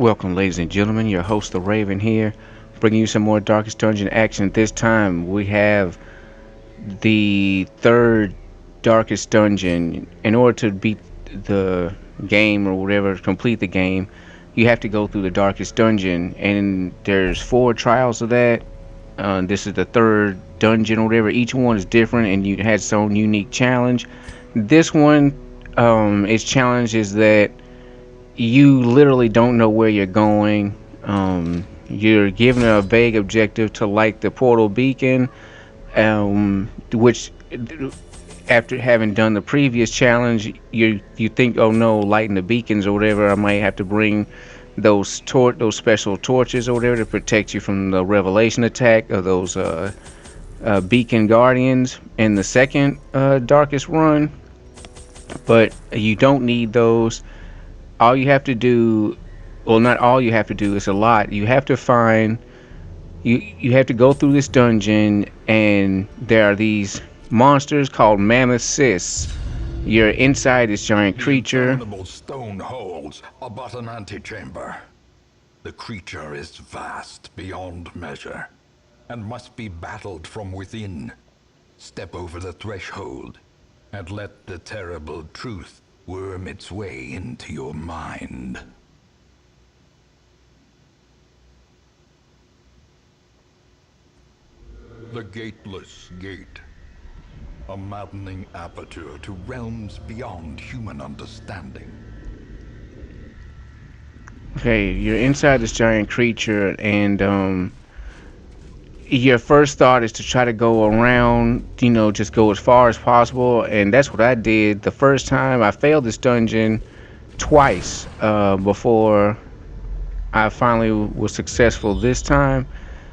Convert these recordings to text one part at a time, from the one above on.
Welcome, ladies and gentlemen. Your host, the Raven, here, bringing you some more Darkest Dungeon action. This time, we have the third Darkest Dungeon. In order to beat the game or whatever, complete the game, you have to go through the Darkest Dungeon, and there's 4 trials of that. This is the third dungeon or whatever. Each one is different, and you had its own unique challenge. This one, its challenge is that you literally don't know where you're going. You're given a vague objective to light the portal beacon, which after having done the previous challenge, you think, oh no, lighting the beacons or whatever, I might have to bring those special torches or whatever to protect you from the revelation attack of those beacon guardians in the second darkest run. But you don't need those. All you have to do, well, not all you have to do, it's a lot. You have to find, you have to go through this dungeon, and there are these monsters called mammoth cysts. You're inside this giant creature. The stone holds about an antechamber. The creature is vast beyond measure, and must be battled from within. Step over the threshold, and let the terrible truth worm its way into your mind. The Gateless Gate. A maddening aperture to realms beyond human understanding. Okay, you're inside this giant creature, and your first thought is to try to go around, just go as far as possible, and that's what I did the first time. I failed this dungeon twice before I finally was successful this time,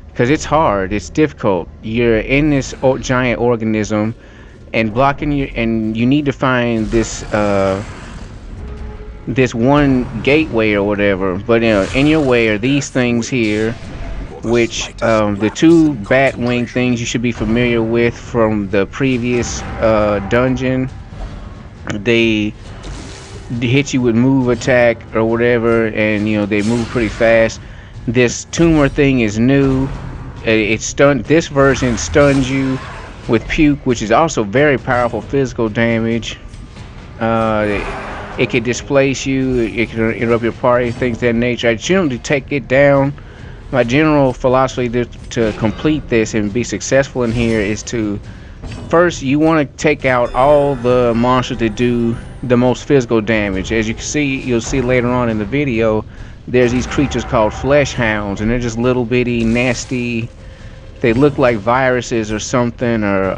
because it's hard, it's difficult. You're in this giant organism and blocking you, and you need to find this this one gateway or whatever, but in your way are these things here, which the 2 bat wing things you should be familiar with from the previous dungeon. They hit you with move attack or whatever, and they move pretty fast. This tumor thing is new. This version stuns you with puke, which is also very powerful physical damage. It can displace you, it can interrupt your party, things of that nature. I generally take it down. My general philosophy to complete this and be successful in here is to, first, you want to take out all the monsters that do the most physical damage. As you can see, you'll see later on in the video, there's these creatures called flesh hounds, and they're just little bitty, nasty. They look like viruses or something, or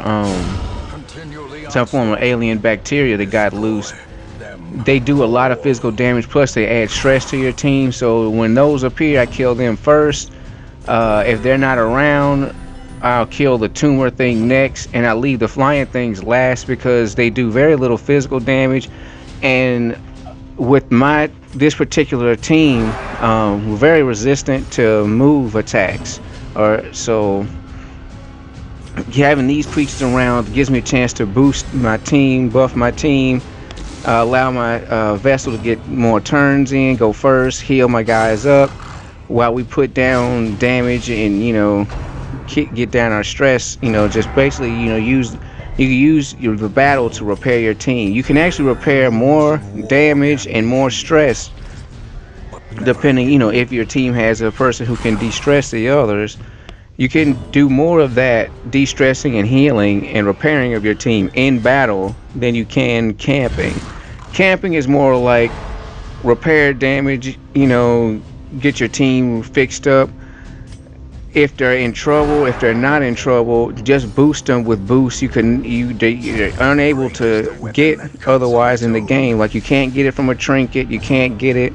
some form of alien bacteria that got loose. They do a lot of physical damage, plus they add stress to your team. So when those appear, I kill them first. If they're not around, I'll kill the tumor thing next, and I leave the flying things last because they do very little physical damage. And with this particular team, we're very resistant to move attacks. So having these creatures around gives me a chance to boost my team, buff my team, allow my vessel to get more turns in, go first, heal my guys up while we put down damage and get down our stress. Just basically you can use the battle to repair your team. You can actually repair more damage and more stress depending, if your team has a person who can de-stress the others. You can do more of that de-stressing and healing and repairing of your team in battle than you can camping. Camping is more like repair damage, get your team fixed up. If they're in trouble, if they're not in trouble, just boost them with boosts you're unable to get otherwise in the game. Like, you can't get it from a trinket, you can't get it,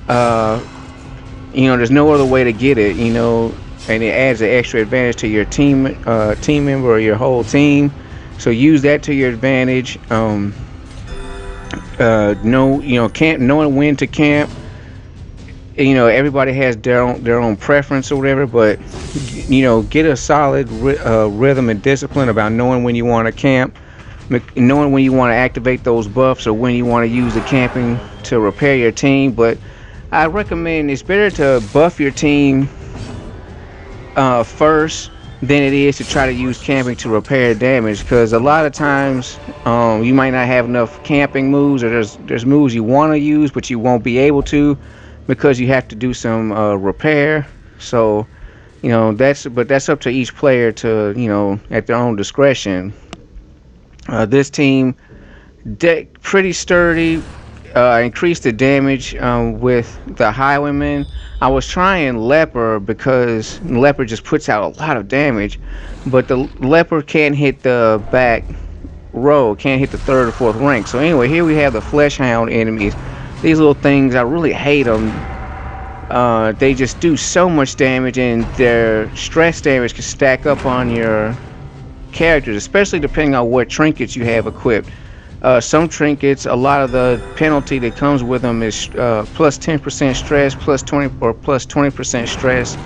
there's no other way to get it, and it adds an extra advantage to your team member or your whole team. So use that to your advantage. Knowing when to camp. Everybody has their own preference or whatever, but get a solid rhythm and discipline about knowing when you want to camp, knowing when you want to activate those buffs or when you want to use the camping to repair your team. But I recommend it's better to buff your team first than it is to try to use camping to repair damage, because a lot of times you might not have enough camping moves, or there's moves you want to use but you won't be able to because you have to do some repair. So that's up to each player to, at their own discretion. This team pretty sturdy. Increased the damage with the Highwayman. I was trying Leper because Leper just puts out a lot of damage, but the Leper can't hit the back row, can't hit the third or fourth rank. So anyway, here we have the Flesh Hound enemies. These little things, I really hate them. They just do so much damage, and their stress damage can stack up on your characters, especially depending on what trinkets you have equipped. Some trinkets, a lot of the penalty that comes with them is plus 10% stress, plus 20% stress.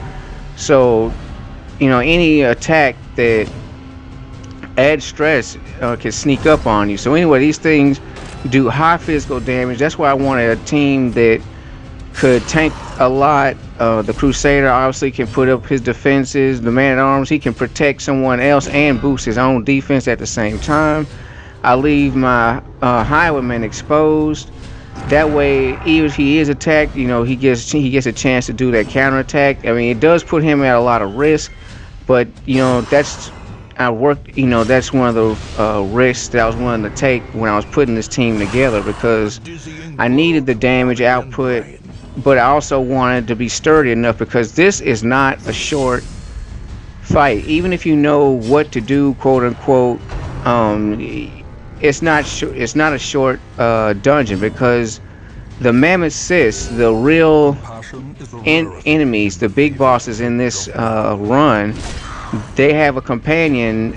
So, any attack that adds stress can sneak up on you. So anyway, these things do high physical damage. That's why I wanted a team that could tank a lot. The Crusader obviously can put up his defenses. The Man-at-Arms, he can protect someone else and boost his own defense at the same time. I leave my Highwayman exposed. That way, even if he is attacked, he gets a chance to do that counterattack. I mean, it does put him at a lot of risk, but that's one of the risks that I was willing to take when I was putting this team together, because I needed the damage output, but I also wanted to be sturdy enough, because this is not a short fight. Even if you know what to do, quote unquote, it's not a short dungeon, because the Mammoth Sis, the real enemies, the big bosses in this run, they have a companion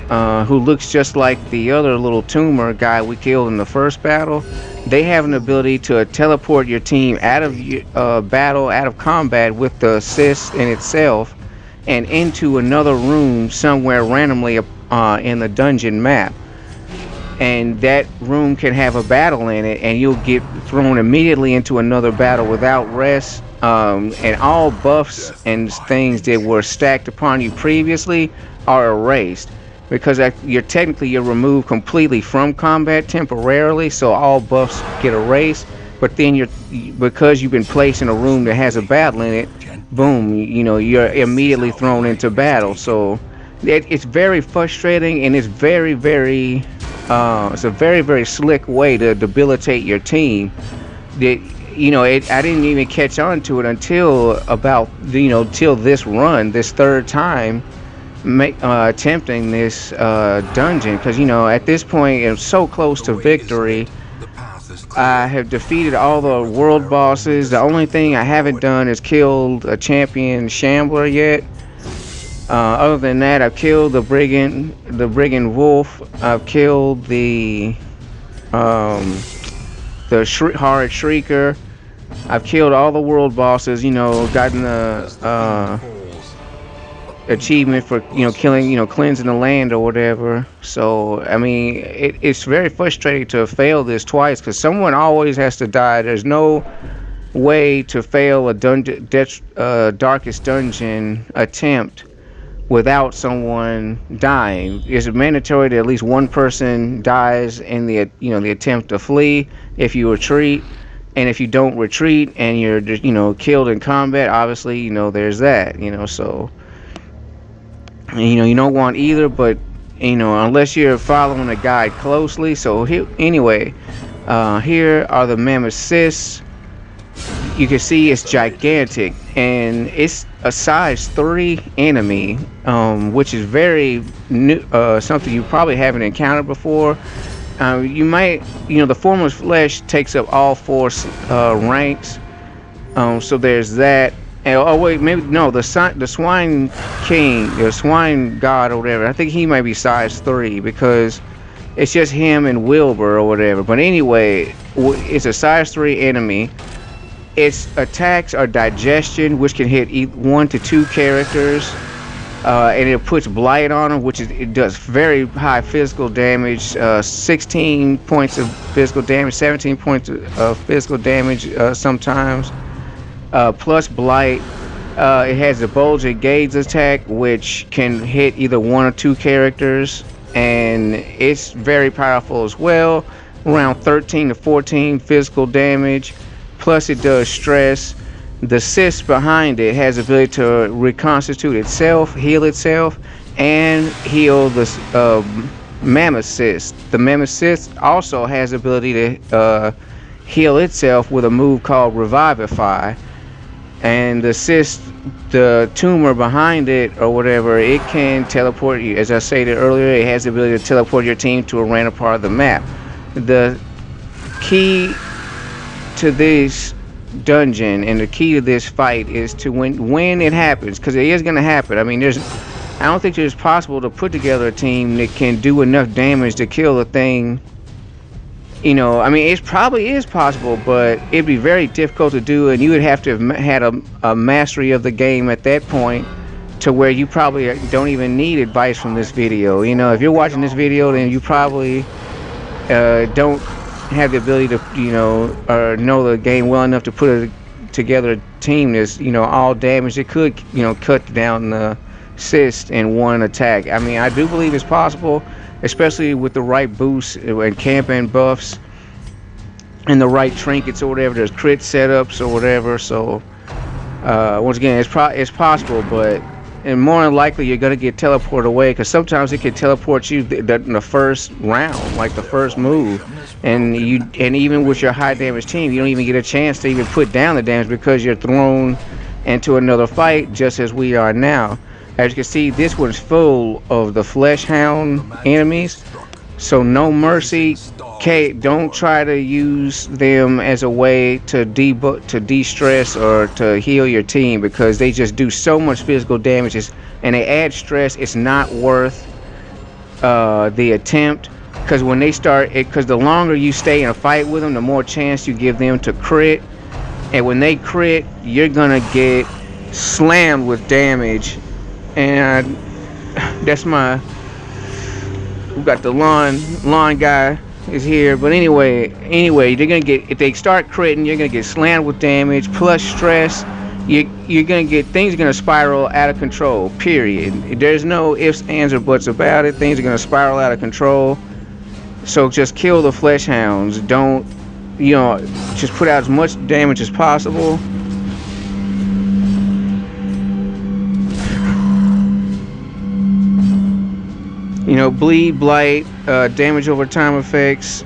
who looks just like the other little tumor guy we killed in the first battle. They have an ability to teleport your team out of battle, out of combat with the Sis in itself, and into another room somewhere randomly in the dungeon map. And that room can have a battle in it, and you'll get thrown immediately into another battle without rest. And all buffs and things that were stacked upon you previously are erased, because you're removed completely from combat temporarily, so all buffs get erased. But then because you've been placed in a room that has a battle in it, boom, you're immediately thrown into battle. So it's very frustrating, and it's very, very it's a very, very slick way to debilitate your team. I didn't even catch on to it until about till this run, this third time attempting this dungeon, because at this point I'm so close to victory. I have defeated all the world bosses. The only thing I haven't done is killed a champion shambler yet. Other than that, I've killed the brigand wolf. I've killed the horrid shrieker. I've killed all the world bosses. Gotten the achievement for killing, cleansing the land or whatever. So I mean, it's very frustrating to fail this twice, because someone always has to die. There's no way to fail a darkest dungeon attempt without someone dying. It's mandatory that at least one person dies in the attempt to flee if you retreat, and if you don't retreat and you're just killed in combat, obviously there's that. So you don't want either, but unless you're following the guide closely. So here are the Mammoth Sis. You can see it's gigantic, and it's a size 3 enemy, which is very new, something you probably haven't encountered before. You might, the Formless Flesh takes up all 4 ranks, so there's that. And, wait, maybe no, the Swine King, the Swine God or whatever, I think he might be size 3, because it's just him and Wilbur or whatever. But anyway, it's a size 3 enemy. Its attacks are digestion, which can hit 1 to 2 characters, and it puts blight on them, it does very high physical damage, 16 points of physical damage, 17 points of physical damage sometimes. plus blight. It has the bulging gaze attack, which can hit either one or two characters, and it's very powerful as well. Around 13 to 14 physical damage. Plus, it does stress. The cyst behind it has the ability to reconstitute itself, heal itself, and heal the mammoth cyst. The mammoth cyst also has the ability to heal itself with a move called Revivify. And the cyst, the tumor behind it or whatever, it can teleport you. As I stated earlier, it has the ability to teleport your team to a random part of the map. The key to this dungeon and the key to this fight is to when it happens, because it is going to happen. I mean, I don't think it's possible to put together a team that can do enough damage to kill the thing. You know, I mean, it probably is possible, but it'd be very difficult to do, and you would have to have had a mastery of the game at that point to where you probably don't even need advice from this video. You know, if you're watching this video, then you probably don't have the ability to, you know the game well enough to put together a team that's, you know, all damage. It could, you know, cut down the cyst in one attack. I mean, I do believe it's possible, especially with the right boosts and camping buffs and the right trinkets or whatever. There's crit setups or whatever. So once again, it's possible, but and more than likely you're gonna get teleported away, because sometimes it can teleport you in the first round, like the first move, and even with your high damage team, you don't even get a chance to even put down the damage because you're thrown into another fight, just as we are now. As you can see, this one's full of the flesh hound enemies, so no mercy. Don't try to use them as a way to de-stress or to heal your team, because they just do so much physical damage, and they add stress. It's not worth the attempt, because when they start it, because the longer you stay in a fight with them, the more chance you give them to crit, and when they crit, you're gonna get slammed with damage. And that's we got the lawn guy is here. But anyway, they're gonna get, if they start critting, you're gonna get slammed with damage plus stress. You're gonna get, things are gonna spiral out of control. Period. There's no ifs, ands, or buts about it. Things are gonna spiral out of control. So just kill the flesh hounds. Don't, you know, just put out as much damage as possible. You know, bleed, blight, damage over time effects.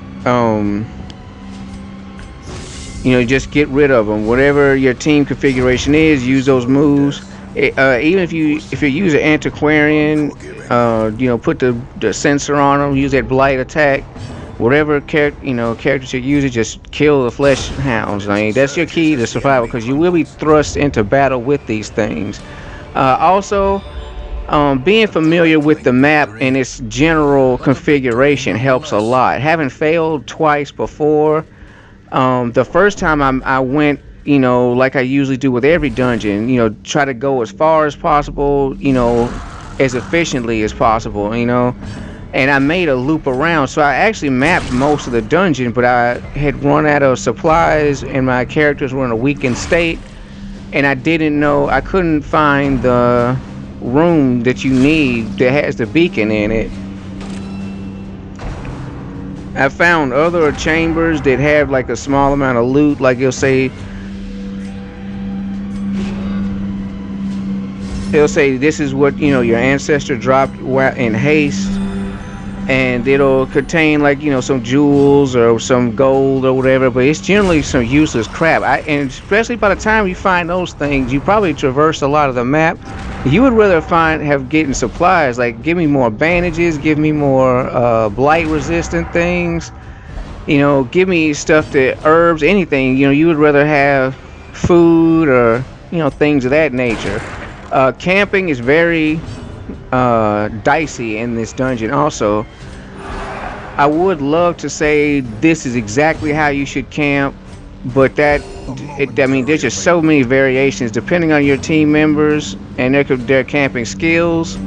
You know, just get rid of them. Whatever your team configuration is, use those moves. Even if you use an antiquarian, you know, put the sensor on them. Use that blight attack. Whatever characters you're using, just kill the flesh hounds. I mean, that's your key to survival, because you will be thrust into battle with these things. Also, being familiar with the map and its general configuration helps a lot. Having failed twice before, the first time I went, you know, like I usually do with every dungeon, you know, try to go as far as possible, you know, as efficiently as possible, you know, and I made a loop around. So I actually mapped most of the dungeon, but I had run out of supplies and my characters were in a weakened state, and I couldn't find the room that you need that has the beacon in it. I found other chambers that have like a small amount of loot, like it'll say this is what, you know, your ancestor dropped in haste, and it'll contain, like, you know, some jewels or some gold or whatever, but it's generally some useless crap. And especially by the time you find those things, you probably traverse a lot of the map. You would rather getting supplies, like give me more bandages, give me more blight resistant things, you know, give me stuff that herbs, anything. You know, you would rather have food or, you know, things of that nature. Camping is very dicey in this dungeon. Also, I would love to say this is exactly how you should camp, but I mean, there's just so many variations depending on your team members and their camping skills.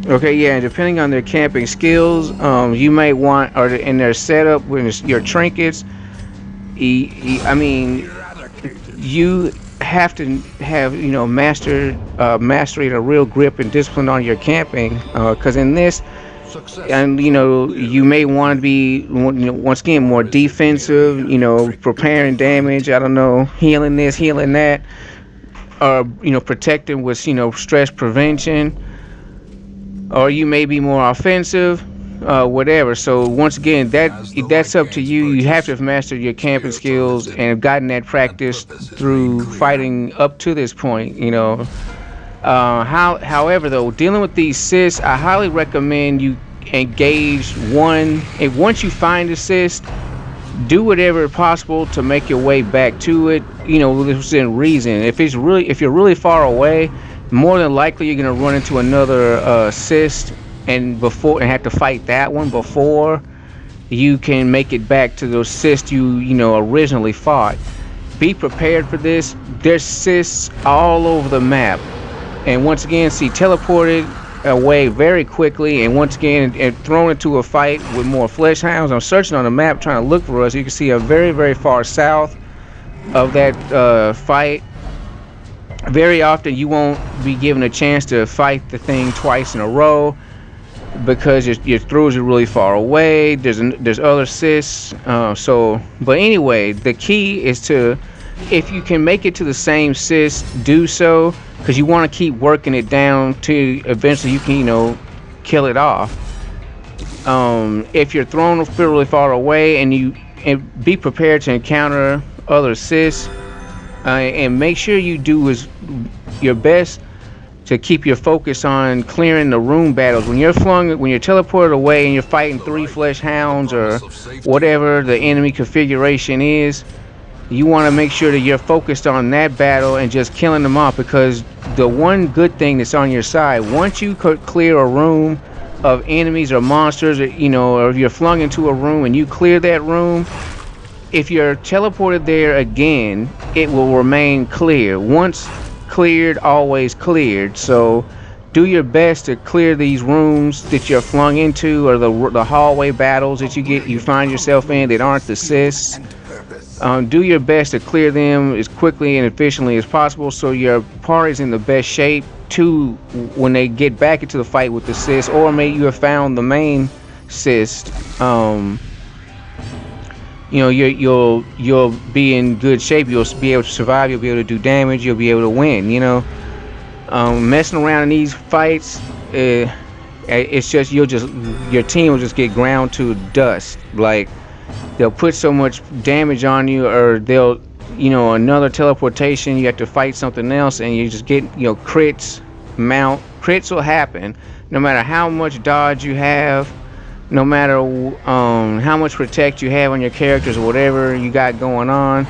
Okay, yeah, and depending on their camping skills, you may want, or in their setup, when it's your trinkets, I mean, you have to have, mastery and a real grip and discipline on your camping, because in this, and you may want to be, once again, more defensive, preparing damage, I don't know, healing this, healing that, or protecting with stress prevention, or you may be more offensive, whatever. So once again, that's up to you. You have to have mastered your camping skills and have gotten that practice through fighting up to this point. However, though, dealing with these cysts, I highly recommend you engage one. And once you find a cyst, do whatever possible to make your way back to it. Within reason. If you're really far away, more than likely you're gonna run into another cyst, and have to fight that one before you can make it back to those cysts you originally fought. Be prepared for this. There's cysts all over the map, and once again, teleported away very quickly, and once again, and thrown into a fight with more flesh hounds. I'm searching on the map trying to look for us. You can see a very, very far south of that fight. Very often you won't be given a chance to fight the thing twice in a row because your throws are really far away. There's other cysts. But anyway, the key is to, if you can make it to the same cyst, do so, because you want to keep working it down to eventually you can kill it off. If you're thrown really far away, and be prepared to encounter other cysts, and make sure you do your best to keep your focus on clearing the room battles. When you're teleported away and you're fighting 3 flesh hounds or whatever the enemy configuration is, you want to make sure that you're focused on that battle and just killing them off, because the one good thing that's on your side, once you could clear a room of enemies or monsters, or if you're flung into a room and you clear that room, if you're teleported there again, it will remain clear. Once cleared, always cleared. So do your best to clear these rooms that you're flung into, or the hallway battles that you find yourself in that aren't the cysts. Do your best to clear them as quickly and efficiently as possible, so your party's in the best shape to when they get back into the fight with the cyst, or maybe you have found the main cyst. You'll be in good shape. You'll be able to survive. You'll be able to do damage. You'll be able to win. Messing around in these fights, it's just your team will just get ground to dust. Like, they'll put so much damage on you, or they'll another teleportation. You have to fight something else, and you just get crits. Crits will happen no matter how much dodge you have. No matter how much protect you have on your characters or whatever you got going on,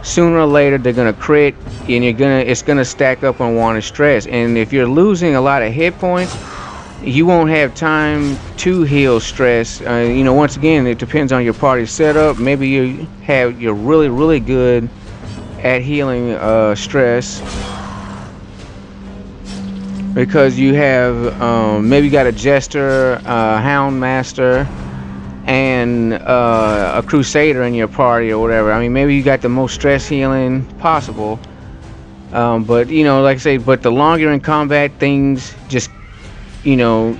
sooner or later they're gonna crit, and it's gonna stack up on wanted stress. And if you're losing a lot of hit points, you won't have time to heal stress. Once again, it depends on your party setup. Maybe you're really, really good at healing stress, because you have maybe you got a jester, a hound master, and a crusader in your party or whatever. I mean, maybe you got the most stress healing possible, but like I say, but the longer you're in combat, things just the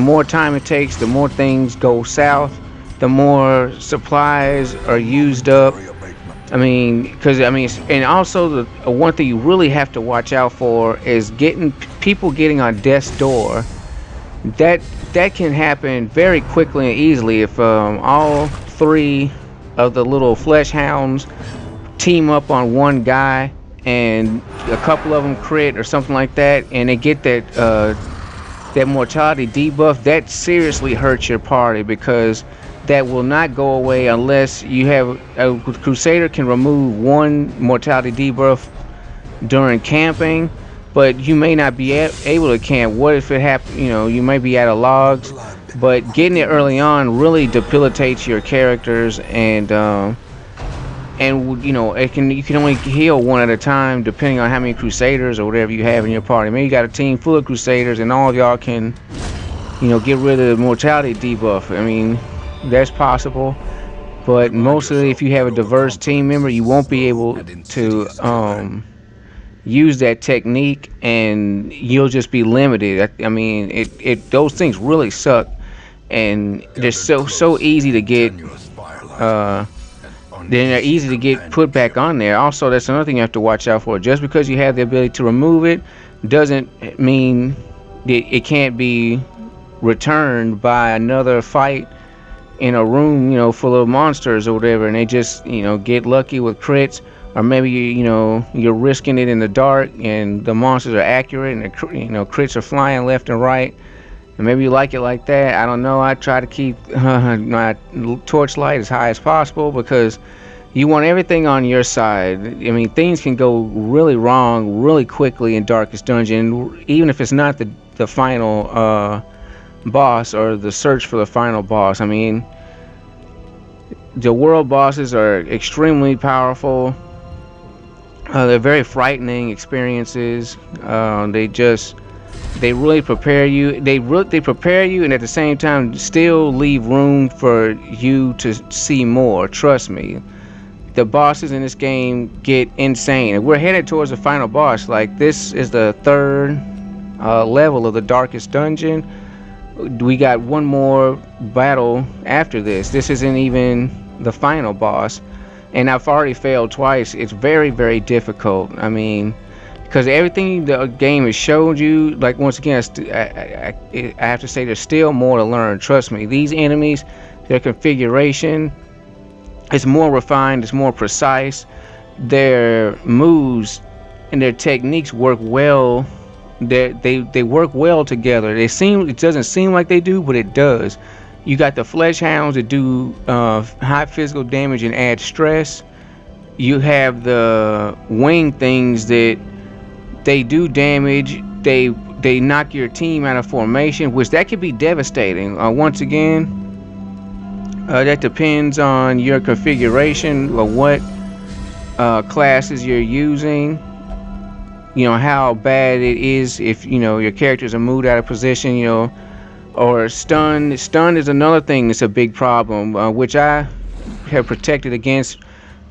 more time it takes, the more things go south, the more supplies are used up. And also the one thing you really have to watch out for is people getting on death's door. That can happen very quickly and easily if all 3 of the little flesh hounds team up on one guy, and a couple of them crit or something like that, and they get that mortality debuff. That seriously hurts your party, because that will not go away unless you have a crusader can remove 1 mortality debuff during camping, but you may not be able to camp. What if it happens? You may be out of logs, but getting it early on really debilitates your characters, and and you know you can only heal one at a time depending on how many Crusaders or whatever you have in your party. Maybe you got a team full of Crusaders and all of y'all can, you know, get rid of the mortality debuff. I mean, that's possible, but mostly if you have a diverse team member, you won't be able to use that technique, and you'll just be limited. I mean, those things really suck, and they're so easy to get. They're easy to get put back on there. Also, that's another thing you have to watch out for. Just because you have the ability to remove it doesn't mean that it can't be returned by another fight in a room, you know, full of monsters or whatever, and they just, you know, get lucky with crits, or maybe you know you're risking it in the dark and the monsters are accurate and the, you know, crits are flying left and right, and maybe you like it like that. I don't know. I try to keep my torchlight as high as possible because you want everything on your side. I mean, things can go really wrong really quickly in Darkest Dungeon, even if it's not the final boss or the search for the final boss. I mean, the world bosses are extremely powerful. They're very frightening experiences. They really prepare you. They prepare you, and at the same time still leave room for you to see more. Trust me, the bosses in this game get insane. We're headed towards the final boss. Like, this is the third level of the Darkest Dungeon. We got one more battle after this. This isn't even the final boss, and I've already failed twice. It's very, very difficult. I mean, because everything the game has showed you, like, once again, I have to say there's still more to learn. Trust me, these enemies, their configuration is more refined, it's more precise. Their moves and their techniques work well. They work well together. It doesn't seem like they do, but it does. You got the flesh hounds that do high physical damage and add stress. You have the wing things that they do damage. They knock your team out of formation, which that could be devastating. Once again, that depends on your configuration or what classes you're using. You know, how bad it is if, you know, your characters are moved out of position, you know, or stunned. Stun is another thing that's a big problem, which I have protected against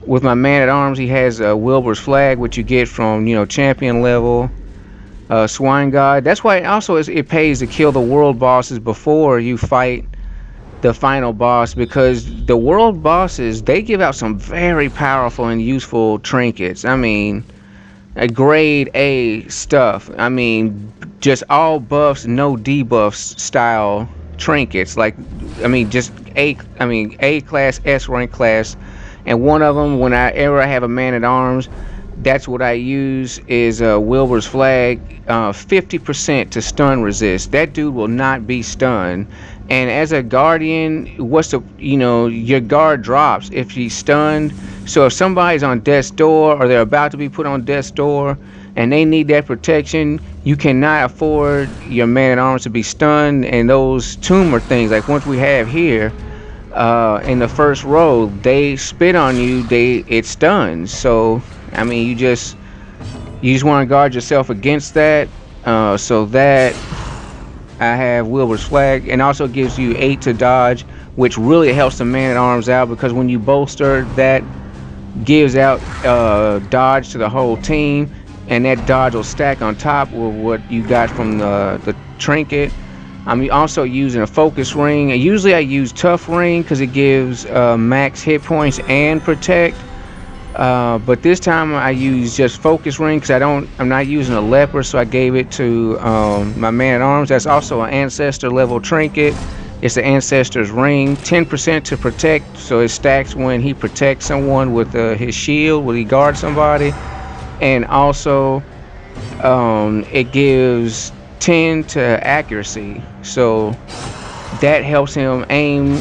with my man-at-arms. He has Wilbur's Flag, which you get from, you know, champion level. Swine God. That's why it pays to kill the world bosses before you fight the final boss, because the world bosses, they give out some very powerful and useful trinkets. I mean, grade A stuff. I mean, just all buffs, no debuffs style trinkets. Like, I mean, just A class, S rank class, and one of them, whenever I have a man at arms, that's what I use, is Wilbur's Flag, 50% to stun resist. That dude will not be stunned. And as a guardian, your guard drops if he's stunned. So if somebody's on death's door, or they're about to be put on death's door, and they need that protection, you cannot afford your man-at-arms to be stunned. And those tumor things, like once we have here, in the first row, they spit on you, it stuns. So I mean, you just want to guard yourself against that. So that I have Wilbur's Flag, and also gives you 8 to dodge, which really helps the man-at-arms out, because when you bolster, that gives out dodge to the whole team, and that dodge will stack on top of what you got from the trinket. I'm also using a focus ring, and usually I use tough ring because it gives max hit points and protect. But this time I use just focus ring because I'm not using a leper, so I gave it to my man-at-arms. That's also an ancestor level trinket. It's the ancestor's ring, 10% to protect, so it stacks when he protects someone with his shield, when he guards somebody. And also it gives 10 to accuracy, so that helps him aim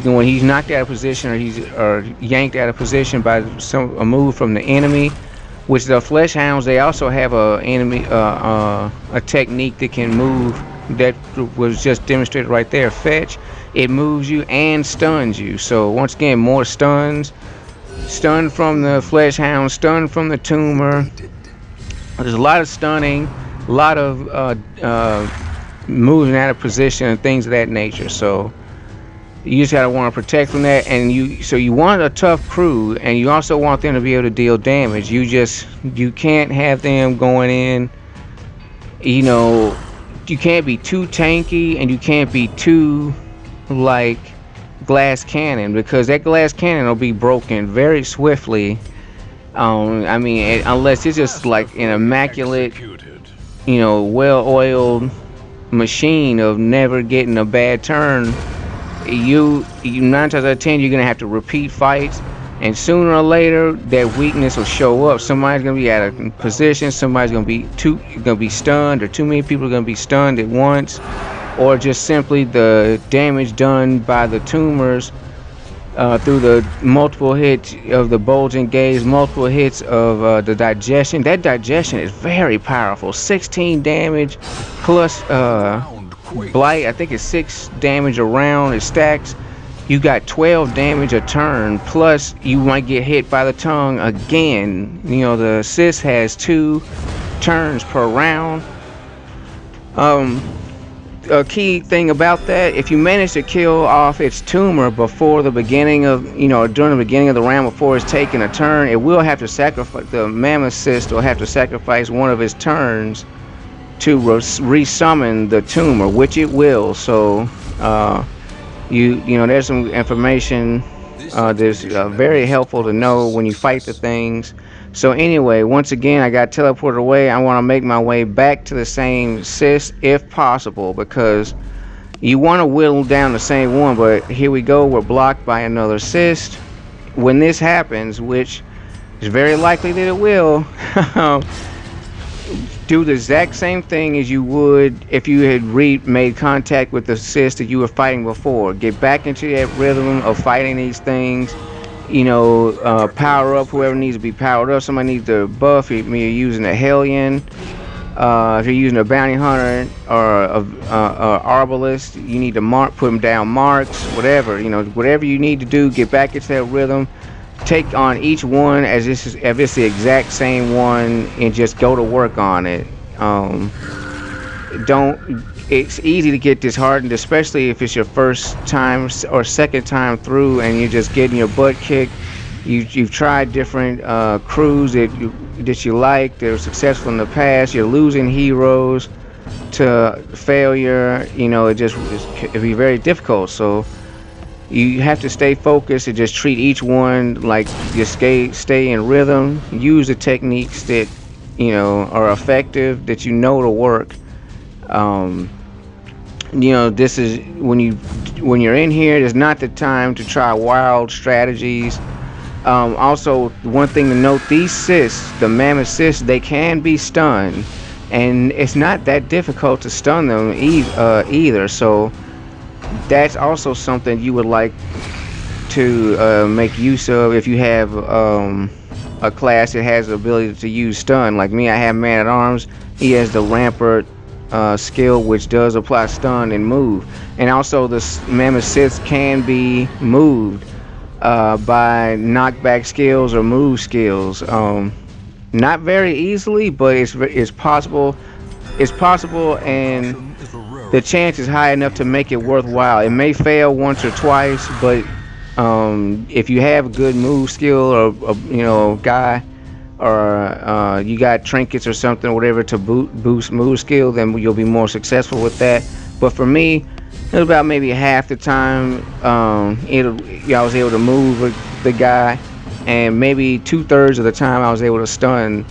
when he's knocked out of position, or yanked out of position by a move from the enemy. Which the flesh hounds, they also have a technique that can move, that was just demonstrated right there. Fetch. It moves you and stuns you. So once again, more stuns. stun from the flesh hound, stun from the tumor. There's a lot of stunning, a lot of moving out of position and things of that nature. So you just gotta want to protect from that, and you want a tough crew, and you also want them to be able to deal damage. You can't have them going in. You know, you can't be too tanky, and you can't be too like glass cannon, because that glass cannon will be broken very swiftly. I mean, unless it's just like an immaculate, well-oiled machine of never getting a bad turn. You 9 times out of 10, you're gonna have to repeat fights, and sooner or later that weakness will show up. Somebody's gonna be out of position. Somebody's gonna be stunned, or too many people are gonna be stunned at once, or just simply the damage done by the tumors through the multiple hits of the bulging gaze, multiple hits of the digestion. That digestion is very powerful. 16 damage plus blight. I think it's 6 damage a round. It stacks. You got 12 damage a turn, plus you might get hit by the tongue again. The assist has 2 turns per round. A key thing about that, if you manage to kill off its tumor before the beginning of, during the beginning of the round, before it's taking a turn, it will have to sacrifice, the mammoth cyst will have to sacrifice one of its turns to resummon the tumor, which it will. So there's some information that's very helpful to know when you fight the things. So anyway, once again, I got teleported away. I want to make my way back to the same cyst if possible, because you want to whittle down the same one, but here we go, we're blocked by another cyst. When this happens, which is very likely that it will, do the exact same thing as you would if you had made contact with the cyst that you were fighting before. Get back into that rhythm of fighting these things. Power up whoever needs to be powered up. Somebody needs to buff. If you're using a Hellion, if you're using a bounty hunter or a arbalist, you need to put them down marks. Whatever you need to do, get back into that rhythm. Take on each one as if it's the exact same one, and just go to work on it. It's easy to get disheartened, especially if it's your first time or second time through and you're just getting your butt kicked. You've tried different crews that you like, that were successful in the past. You're losing heroes to failure. It'd be very difficult. So you have to stay focused and just treat each one like just stay in rhythm. Use the techniques that are effective, that to work. This is when you're in here, it's not the time to try wild strategies. Also, one thing to note, these cysts, the mammoth cysts, they can be stunned, and it's not that difficult to stun them either. So that's also something you would like to make use of if you have a class that has the ability to use stun. Like me, I have Man-at-Arms. He has the Rampart skill, which does apply stun and move. And also the mammoth cysts can be moved by knockback skills or move skills. Not very easily, but it's possible. It's possible, and the chance is high enough to make it worthwhile. It may fail once or twice, but if you have a good move skill, or guy, or you got trinkets or something, or whatever, to boost move skill, then you'll be more successful with that. But for me, it was about maybe half the time I was able to move the guy, and maybe 2/3 of the time I was able to stun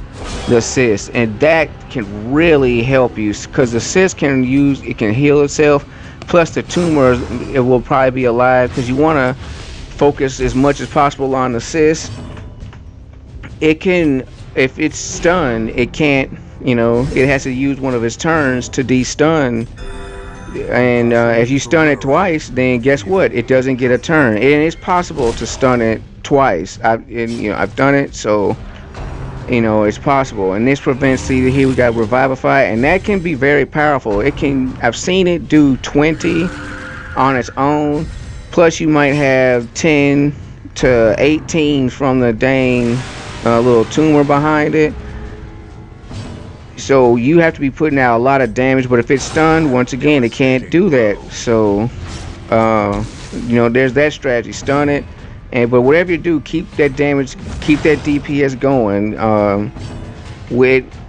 the cyst, and that can really help you, because the cyst can heal itself, plus the tumor, it will probably be alive, because you want to focus as much as possible on the cyst. It can, if it's stunned, it can't, it has to use one of its turns to de-stun. And if you stun it twice, then guess what? It doesn't get a turn. And it's possible to stun it twice. I've done it, so it's possible. And this prevents, here we got Revivify, and that can be very powerful. I've seen it do 20 on its own. Plus you might have 10 to 18 from the dang little tumor behind it. So you have to be putting out a lot of damage, but if it's stunned, once again, it can't do that. So, there's that strategy, stun it. But whatever you do, keep that damage, keep that DPS going.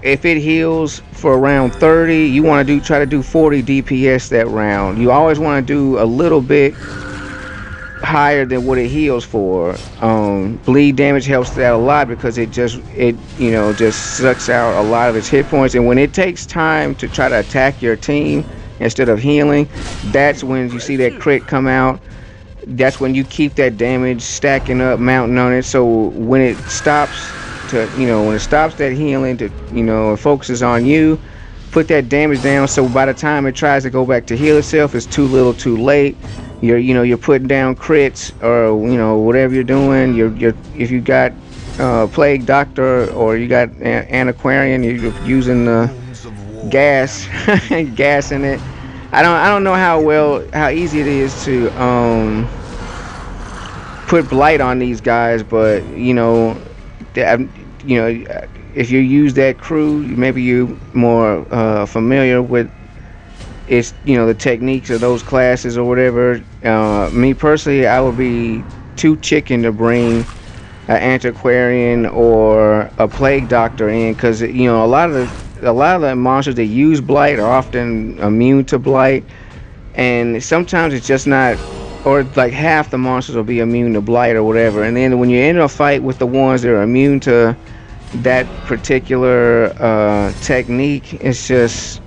If it heals for around 30, you want to try to do 40 DPS that round. You always want to do a little bit higher than what it heals for. Bleed damage helps that a lot because it just sucks out a lot of its hit points, and when it takes time to try to attack your team instead of healing, that's when you see that crit come out. That's when you keep that damage stacking up, mounting on it. So when it stops that healing to it focuses on you, put that damage down, so by the time it tries to go back to heal itself, it's too little too late. You're putting down crits, or whatever you're doing. If you got Plague Doctor or you got Antiquarian, you're using the gas in it. I don't know how easy it is to put blight on these guys, but if you use that crew, maybe you're more familiar with the techniques of those classes or whatever. Me personally, I would be too chicken to bring an Antiquarian or a Plague Doctor in, because a lot of the monsters that use blight are often immune to blight, and sometimes it's just not, or like half the monsters will be immune to blight or whatever. And then when you're in a fight with the ones that are immune to that particular technique, it's just,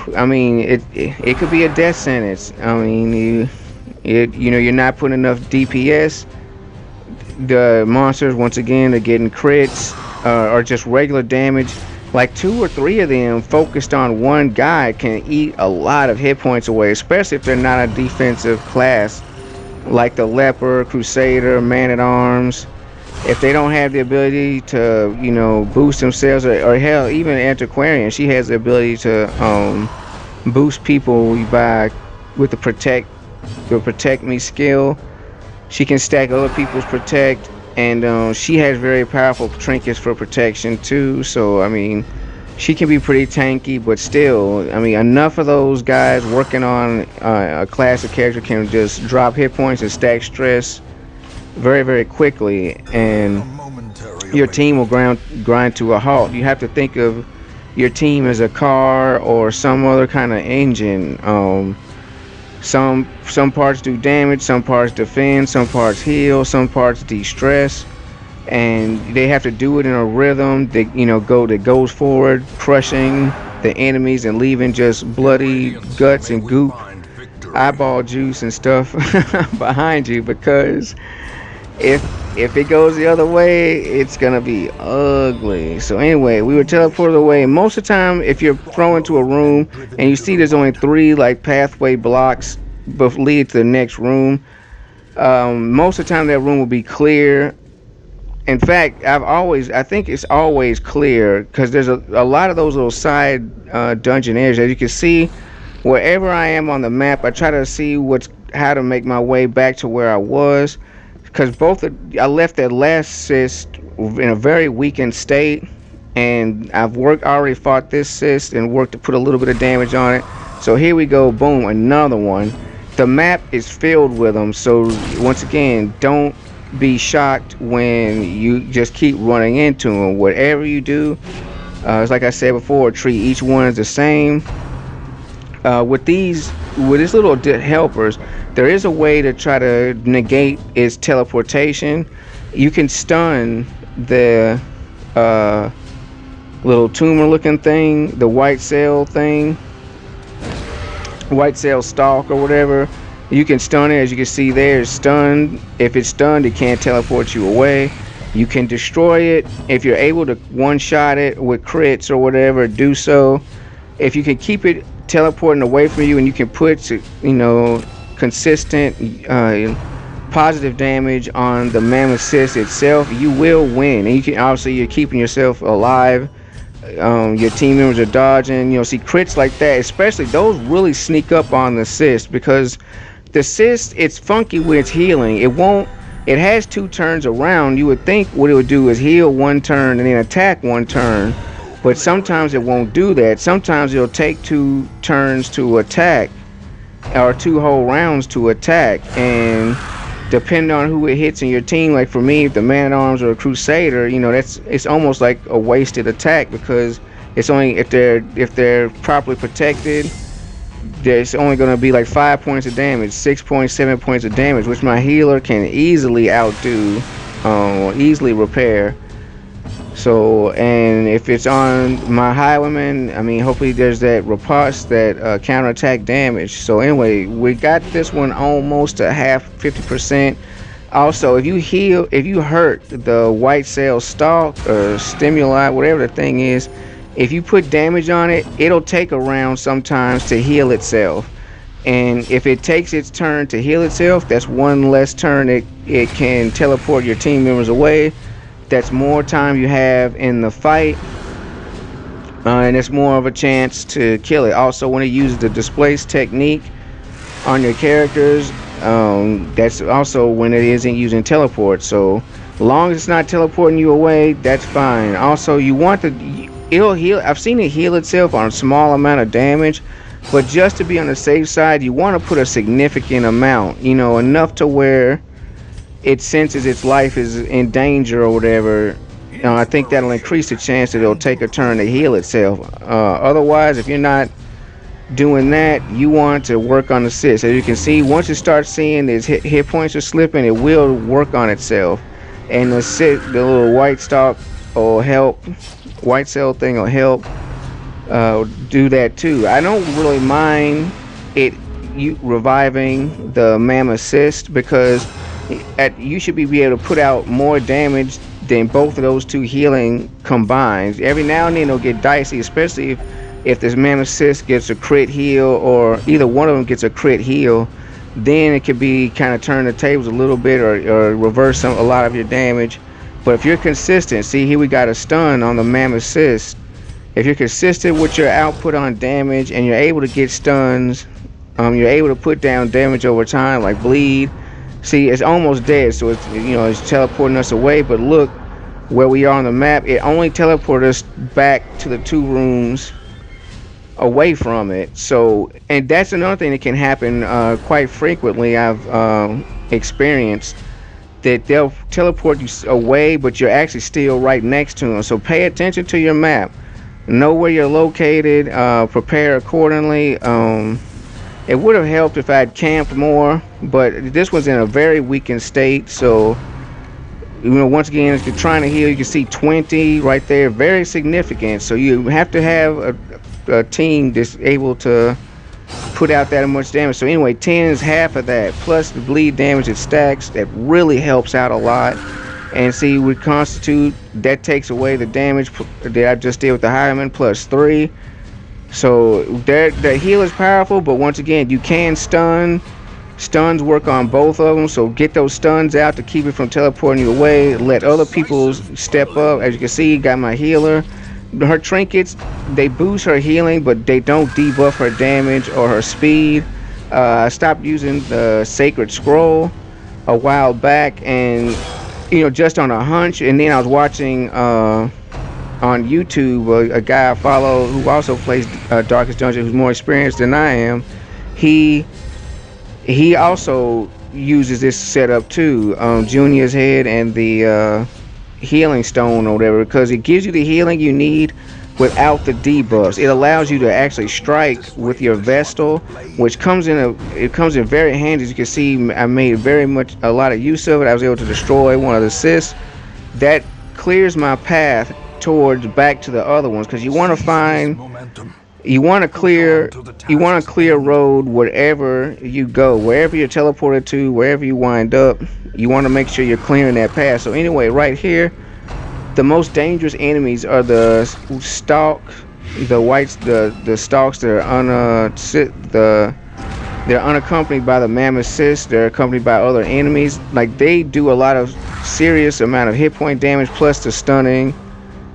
it could be a death sentence. You're not putting enough DPS. The monsters, once again, are getting crits or just regular damage. Like 2 or 3 of them focused on one guy can eat a lot of hit points away, especially if they're not a defensive class, like the Leper, Crusader, Man-at-Arms. If they don't have the ability to, boost themselves, or hell, even Antiquarian, she has the ability to boost people with the protect me skill. She can stack other people's protect, and she has very powerful trinkets for protection too. So she can be pretty tanky, but still, enough of those guys working on a class of character can just drop hit points and stack stress very, very quickly, and your team will grind to a halt. You have to think of your team as a car or some other kind of engine. Some parts do damage, some parts defend, some parts heal, some parts de-stress, and they have to do it in a rhythm that goes forward, crushing the enemies and leaving just bloody guts and goop, eyeball juice and stuff behind you, because if it goes the other way, it's gonna be ugly. So anyway, we were teleported away. Most of the time, if you're thrown into a room and you see there's only 3 like pathway blocks but lead to the next room, most of the time that room will be clear. In fact, I think it's always clear, because there's a lot of those little side dungeon areas. As you can see, wherever I am on the map, I try to see how to make my way back to where I was, because I left that last cyst in a very weakened state, and I've already fought this cyst and worked to put a little bit of damage on it. So here we go, boom, another one. The map is filled with them, so once again, don't be shocked when you just keep running into them. Whatever you do, it's like I said before, treat each one as the same. With these little helpers, there is a way to try to negate its teleportation. You can stun the little tumor looking thing, the white cell stalk or whatever. You can stun it. As you can see there, it's stunned. If it's stunned, it can't teleport you away. You can destroy it. If you're able to one-shot it with crits or whatever, do so. If you can keep it teleporting away from you, and you can put consistent positive damage on the mammoth cyst itself, you will win. And you can, obviously, you're keeping yourself alive. Your team members are dodging. See, crits like that, especially those, really sneak up on the cyst, because the cyst, it's funky when it's healing. It won't it has 2 turns around. You would think what it would do is heal 1 turn and then attack 1 turn, but sometimes it won't do that. Sometimes it'll take 2 turns to attack, or 2 whole rounds to attack, and depending on who it hits in your team, like for me, if the man-at-arms or a crusader, you know, it's almost like a wasted attack, because it's only if they're properly protected, there's only going to be like 5 points of damage, 6 points, 7 points of damage, which my healer can easily outdo, easily repair. So, and if it's on my highwayman, I mean, hopefully there's that riposte, that counterattack damage. So anyway, we got this one almost to half, 50%. Also, if you hurt the white cell stalk or stimuli, whatever the thing is, if you put damage on it, it'll take a round sometimes to heal itself. And if it takes its turn to heal itself, that's 1 less turn it can teleport your team members away. That's more time you have in the fight, and it's more of a chance to kill it. Also, when it uses the displace technique on your characters, that's also when it isn't using teleport. So as long as it's not teleporting you away, that's fine. Also, you want it'll heal. I've seen it heal itself on a small amount of damage, but just to be on the safe side, you want to put a significant amount, you know, enough to where it senses its life is in danger or whatever. I think that'll increase the chance that it'll take a turn to heal itself. Otherwise, if you're not doing that, you want to work on assist. As you can see, once you start seeing its hit points are slipping, it will work on itself, and the little white stalk will help. White cell thing will help do that too. I don't really mind you reviving the mammoth cyst, because you should be able to put out more damage than both of those 2 healing combined. Every now and then it'll get dicey, especially if this mammoth cyst gets a crit heal, or either one of them gets a crit heal. Then it could be kind of turn the tables a little bit, or reverse a lot of your damage. But if you're consistent, see here we got a stun on the mammoth cyst. If you're consistent with your output on damage and you're able to get stuns, you're able to put down damage over time, like bleed. See, it's almost dead, so it's, you know, it's teleporting us away. But look where we are on the map. It only teleported us back to the 2 rooms away from it. So, and that's another thing that can happen quite frequently. I've experienced that they'll teleport you away, but you're actually still right next to them. So pay attention to your map. Know where you're located. Prepare accordingly. It would have helped if I had camped more, but this was in a very weakened state. So, you know, once again, if you're trying to heal, you can see 20 right there, very significant. So you have to have a team that's able to put out that much damage. So anyway, 10 is half of that, plus the bleed damage it stacks. That really helps out a lot. And see, with Constitute, that takes away the damage that I just did with the Highman, plus 3. So the heal is powerful, but once again, you can stun. Stuns work on both of them, so get those stuns out to keep it from teleporting you away. Let other people step up. As you can see, got my healer. Her trinkets, they boost her healing, but they don't debuff her damage or her speed. I stopped using the Sacred Scroll a while back, and you know, just on a hunch. And then I was watching on YouTube a guy I follow who also plays Darkest Dungeon, who's more experienced than I am. He also uses this setup too, Junior's head and the healing stone or whatever, because it gives you the healing you need without the debuffs. It allows you to actually strike with your Vestal, which comes in very handy. As you can see, I made a lot of use of it. I was able to destroy one of the cysts. That clears my path towards back to the other ones, because you want to clear road wherever you go, wherever you're teleported to, wherever you wind up. You want to make sure you're clearing that path. So anyway, right here, the most dangerous enemies are the stalks that are they're unaccompanied by the mammoth cyst. They're accompanied by other enemies. Like, they do a lot of serious amount of hit point damage, plus the stunning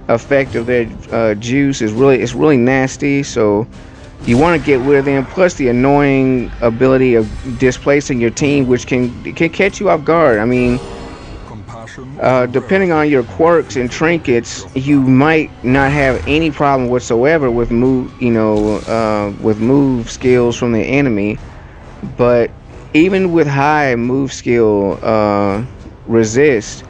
effect of their juice is really nasty. So you want to get rid of them, plus the annoying ability of displacing your team, which can catch you off guard. I mean, depending on your quirks and trinkets, you might not have any problem whatsoever with with move skills from the enemy. But even with high move skill resist,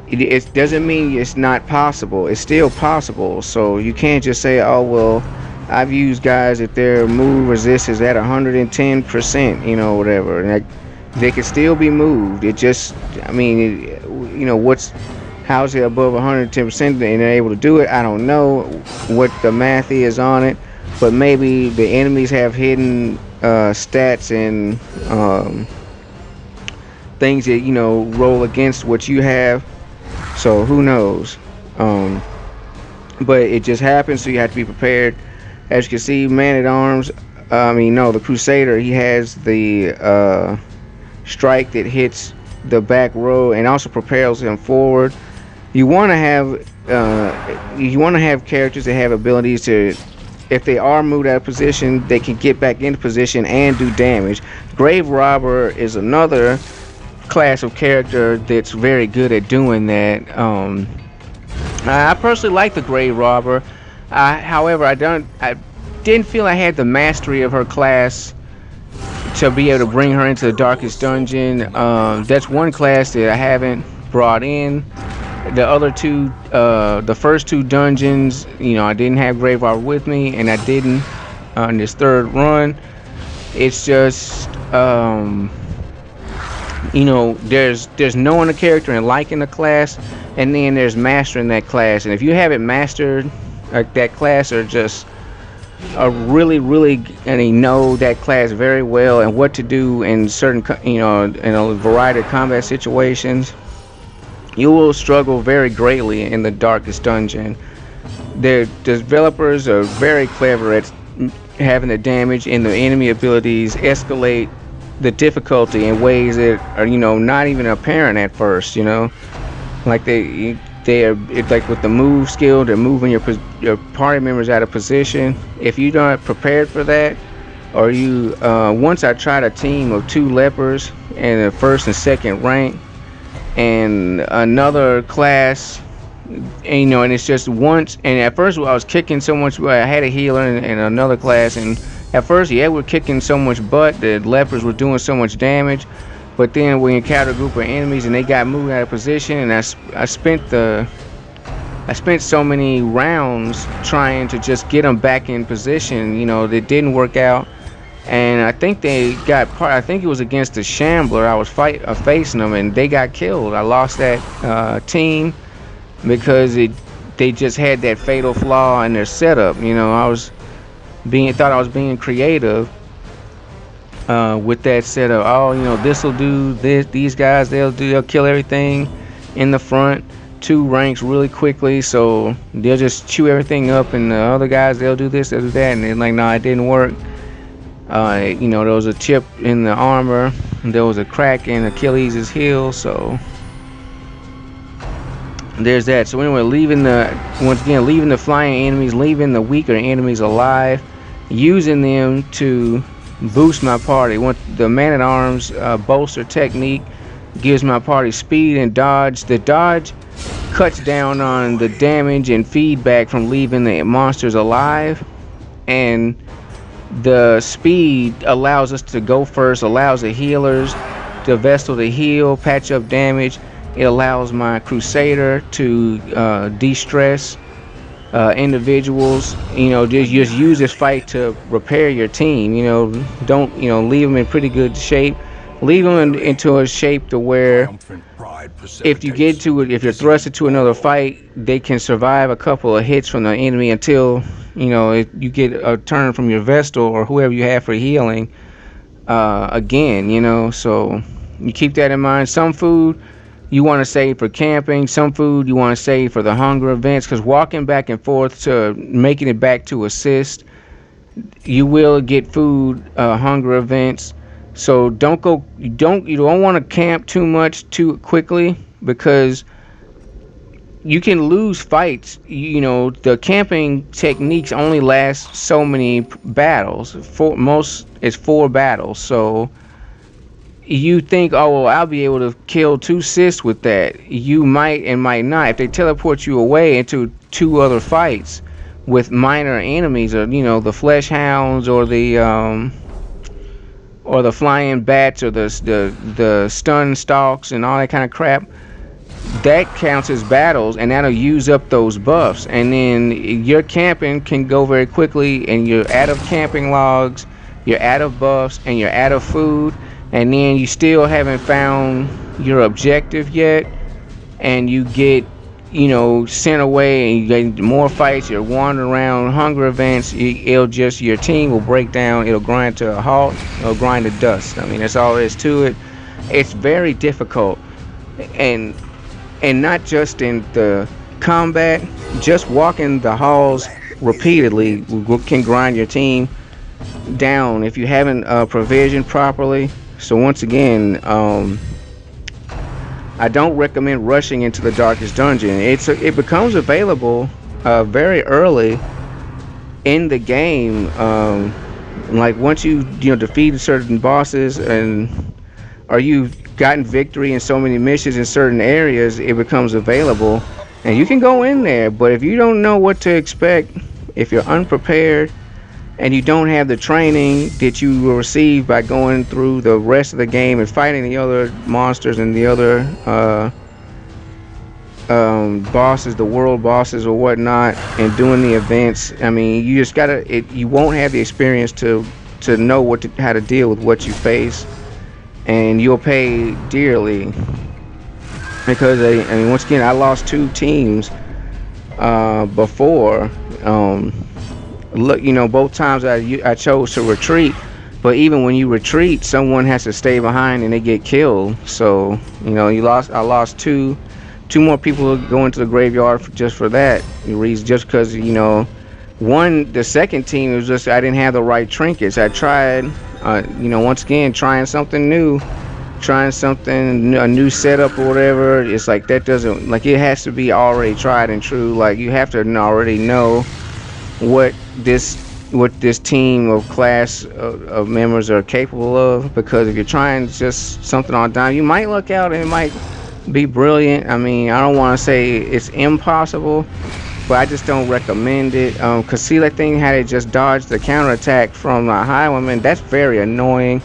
it doesn't mean it's not possible. It's still possible. So you can't just say, oh well, I've used guys that their move resist is at 110%, whatever, and they can still be moved. It just, I mean, how's it above 110% and they're able to do it? I don't know what the math is on it, but maybe the enemies have hidden stats and things that roll against what you have. So who knows? But it just happens, so you have to be prepared. As you can see, Man-at-Arms, the Crusader, he has the strike that hits the back row and also propels him forward. You want to have characters that have abilities to, if they are moved out of position, they can get back into position and do damage. Grave Robber is another class of character that's very good at doing that. I personally like the Grave Robber. However, I didn't feel I had the mastery of her class to be able to bring her into the Darkest Dungeon. That's one class that I haven't brought in. The other two, the first two dungeons, I didn't have Grave Robber with me, and I didn't on this third run. It's just, there's knowing the character and liking the class, and then there's mastering that class. And if you haven't mastered that class, or just really and they know that class very well and what to do in certain in a variety of combat situations, you will struggle very greatly in the Darkest Dungeon. The developers are very clever at having the damage and the enemy abilities escalate the difficulty in ways that are not even apparent at first. Like it's like with the move skill, they're moving your party members out of position. If you're not prepared for that, or once I tried a team of 2 lepers in the first and second rank, and another class, and it's just once. And at first, I was kicking so much. I had a healer in another class, and at first, we're kicking so much butt. The lepers were doing so much damage. But then we encountered a group of enemies and they got moved out of position, and I spent so many rounds trying to just get them back in position. That didn't work out, and I think I think it was against the Shambler. I was facing them, and they got killed. I lost that team because they just had that fatal flaw in their setup. Thought I was being creative. With that setup, this will do this. These guys, they'll kill everything in the front 2 ranks really quickly, so they'll just chew everything up, and the other guys, they'll do this, they'll do that, and they're like, no, it didn't work. There was a chip in the armor, and there was a crack in Achilles' heel, so there's that. So anyway, leaving the flying enemies, leaving the weaker enemies alive, using them to boost my party. The Man-at-Arms bolster technique gives my party speed and dodge. The dodge cuts down on the damage and feedback from leaving the monsters alive, and the speed allows us to go first, allows the healers, the Vestal, to heal, patch up damage. It allows my Crusader to de-stress individuals. Just use this fight to repair your team. Don't leave them in pretty good shape. Leave them into a shape to where if you're thrusted to another fight, they can survive a couple of hits from the enemy until you get a turn from your Vestal or whoever you have for healing again. So you keep that in mind. Some food you want to save for camping, some food you want to save for the hunger events, because walking back and forth to making it back to assist, you will get food hunger events. So you don't want to camp too much too quickly, because you can lose fights. The camping techniques only last so many battles. It's 4 battles, so you think, oh well, I'll be able to kill 2 cysts with that. You might and might not. If they teleport you away into 2 other fights with minor enemies, or the flesh hounds, or the flying bats, or the stun stalks and all that kind of crap, that counts as battles, and that'll use up those buffs. And then your camping can go very quickly, and you're out of camping logs, you're out of buffs, and you're out of food. And then you still haven't found your objective yet, and you get sent away, and you get more fights. You're wandering around hunger events. Your team will break down. It'll grind to a halt. It'll grind to dust. I mean, that's all there is to it. It's very difficult, and not just in the combat. Just walking the halls repeatedly can grind your team down if you haven't provisioned properly. So once again, I don't recommend rushing into the darkest dungeon. It becomes available very early in the game. Like once you defeat certain bosses, or you've gotten victory in so many missions in certain areas, it becomes available, and you can go in there. But if you don't know what to expect, if you're unprepared, and you don't have the training that you will receive by going through the rest of the game and fighting the other monsters and the other bosses, the world bosses or whatnot, and doing the events, I mean, you just you won't have the experience to know how to deal with what you face, and you'll pay dearly. Because I mean, once again, I lost 2 teams before. Look, both times I chose to retreat, but even when you retreat, someone has to stay behind and they get killed. So I lost two more people going to the graveyard just for that reason. Just because the second team was just I didn't have the right trinkets. I tried, once again trying something new, a new setup or whatever. It's like that doesn't, like, it has to be already tried and true. Like, you have to already know what this team of class of members are capable of, because if you're trying just something on dime, you might luck out and it might be brilliant. I mean, I don't want to say it's impossible, but I just don't recommend it. Cause see, that thing had it just dodged the counterattack from the Highwayman. That's very annoying.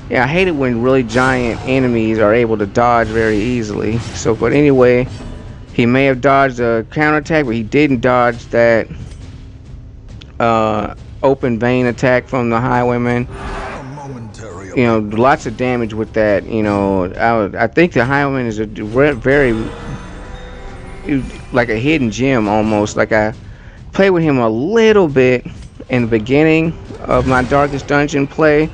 Yeah, I hate it when really giant enemies are able to dodge very easily. So, but anyway, he may have dodged a counterattack, but he didn't dodge that open vein attack from the Highwayman. Lots of damage with that. I think the Highwayman is a very like a hidden gem almost. Like, I played with him a little bit in the beginning of my Darkest Dungeon play,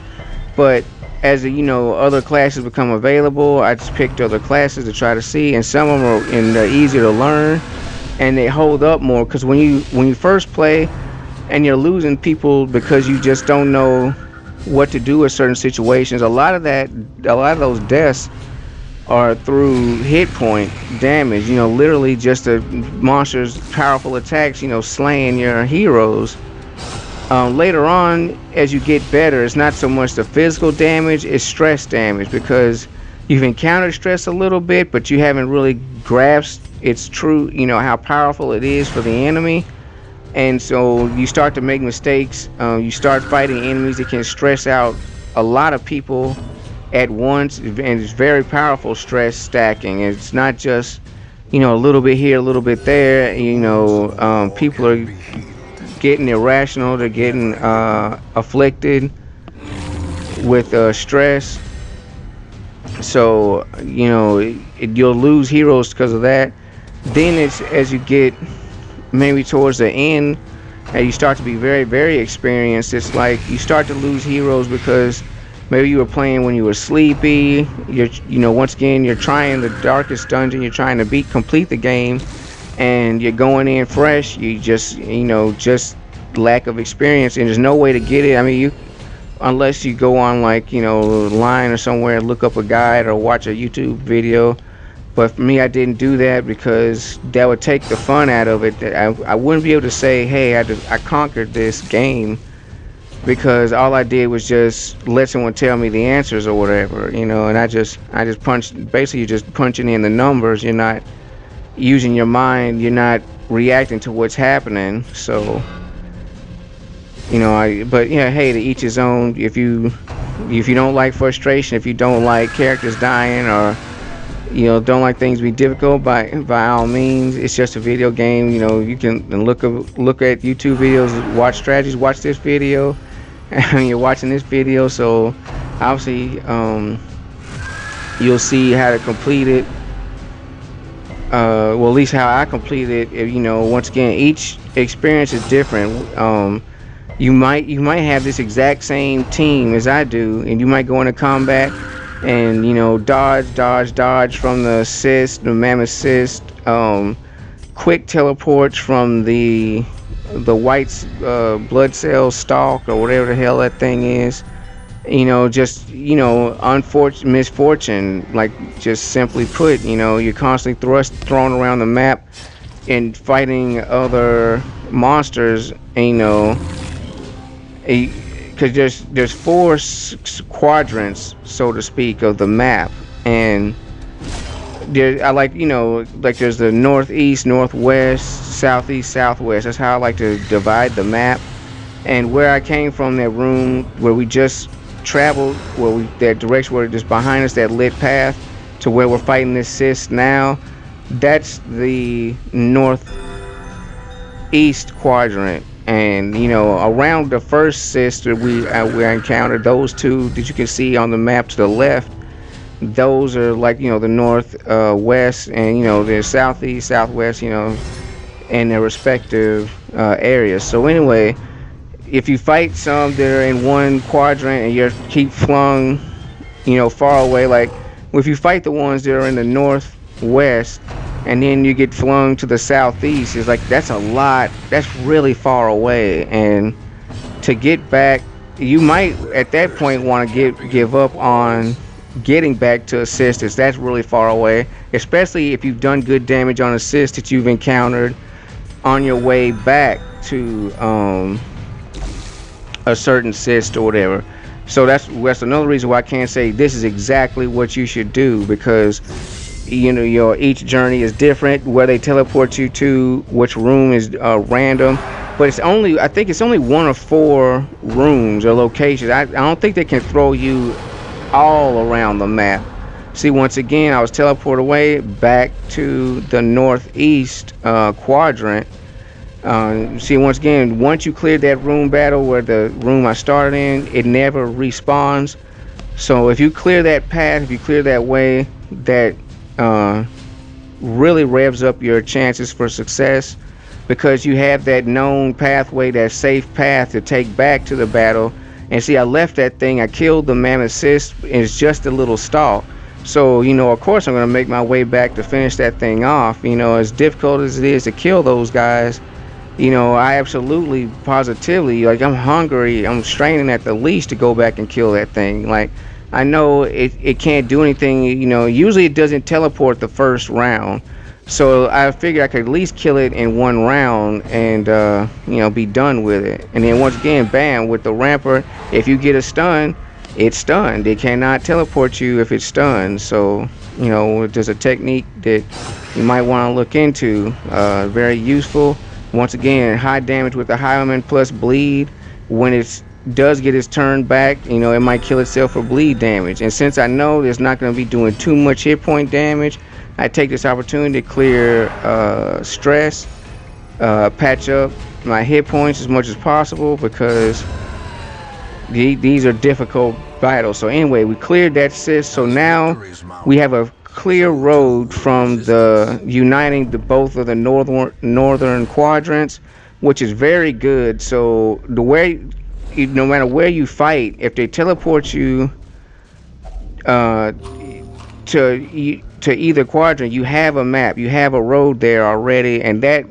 but as other classes become available, I just picked other classes to try to see, and some of them are easier to learn, and they hold up more. Because when you first play and you're losing people because you just don't know what to do in certain situations, a lot of those deaths are through hit point damage. Literally just the monster's powerful attacks, slaying your heroes. Later on, as you get better, it's not so much the physical damage, it's stress damage, because you've encountered stress a little bit, but you haven't really grasped its true, how powerful it is for the enemy. And so you start to make mistakes. You start fighting enemies that can stress out a lot of people at once, and it's very powerful stress stacking. It's not just a little bit here, a little bit there. People are getting irrational. They're getting afflicted with stress. So you'll lose heroes because of that. Then it's as you get maybe towards the end, and you start to be very, very experienced, it's like you start to lose heroes because maybe you were playing when you were sleepy. Once again, you're trying the Darkest Dungeon, you're trying to complete the game, and you're going in fresh. You just lack of experience, and there's no way to get it. I mean, unless you go on line or somewhere and look up a guide or watch a YouTube video. But for me, I didn't do that because that would take the fun out of it. I wouldn't be able to say, hey, I conquered this game because all I did was just let someone tell me the answers or whatever, you know, and I just punched. Basically, you're just punching in the numbers. You're not using your mind. You're not reacting to what's happening. So, you know, but yeah, hey, to each his own. If you don't like frustration, if you don't like characters dying, or you know, don't like things be difficult, by all means, it's just a video game. You know, you can look at YouTube videos, watch strategies, watch this video. And you're watching this video, so obviously you'll see how to complete it. Well, at least how I completed it. You know, once again, each experience is different. You might have this exact same team as I do, and you might go into combat and, you know, dodge from the assist, the mammoth assist, quick teleports from the white blood cell stalk or whatever the hell that thing is. You know, just, you know, misfortune, like, just simply put. You know, you're constantly thrown around the map and fighting other monsters, and, you know, because there's four quadrants, so to speak, of the map, and I like, you know, like there's the northeast, northwest, southeast, southwest. That's how I like to divide the map. And where I came from, that room where we just traveled, that direction where just behind us, that lit path to where we're fighting this cyst now, that's the northeast quadrant. And, you know, around the first cyst that we encountered, those two that you can see on the map to the left, those are like, you know, the north, west, and, you know, the southeast, southwest, you know, in their respective areas. So anyway, if you fight some that are in one quadrant and you keep flung, you know, far away, like if you fight the ones that are in the northwest and then you get flung to the southeast, it's like that's really far away. And to get back, you might at that point want to give up on getting back to assist, as that's really far away, especially if you've done good damage on assist that you've encountered on your way back to a certain assist or whatever. So that's another reason why I can't say this is exactly what you should do, because, you know, each journey is different. Where they teleport you to, which room is random, but I think it's only one of 4 rooms or locations. I don't think they can throw you all around the map. See, once again, I was teleported away back to the northeast quadrant. See, once again, once you clear that room battle, where the room I started in, it never respawns. So if you clear that path, if you clear that way, that really revs up your chances for success, because you have that known pathway, that safe path to take back to the battle. And see, I left that thing, I killed the mammoth cyst, it's just a little stalk. So, you know, of course I'm going to make my way back to finish that thing off. You know, as difficult as it is to kill those guys, you know, I absolutely, positively, like, I'm hungry, I'm straining at the least to go back and kill that thing. Like, I know it can't do anything, you know, usually it doesn't teleport the first round. So I figured I could at least kill it in one round and, you know, be done with it. And then once again, bam, with the rampart, if you get a stun, it's stunned. It cannot teleport you if it's stunned. So, you know, there's a technique that you might want to look into. Very useful. Once again, high damage with the Highwayman plus bleed. When it does get its turn back, you know, it might kill itself for bleed damage. And since I know it's not going to be doing too much hit point damage, I take this opportunity to clear stress, patch up my hit points as much as possible, because these are difficult battles. So anyway, we cleared that cyst, so now we have a clear road from the uniting both of the northern quadrants, which is very good. So the way, no matter where you fight, if they teleport you to either quadrant, you have a map, you have a road there already. And that,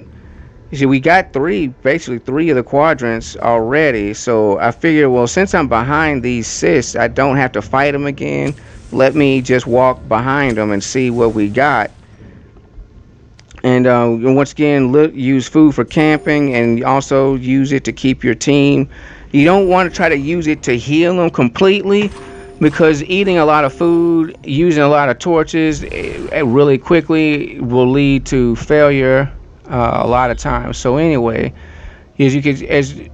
you see, we got basically three of the quadrants already. So I figured, well, since I'm behind these cysts, I don't have to fight them again. Let me just walk behind them and see what we got. And once again, use food for camping, and also use it to keep your team You don't want to try to use it to heal them completely, because eating a lot of food, using a lot of torches really quickly will lead to failure a lot of times. So anyway, as you can,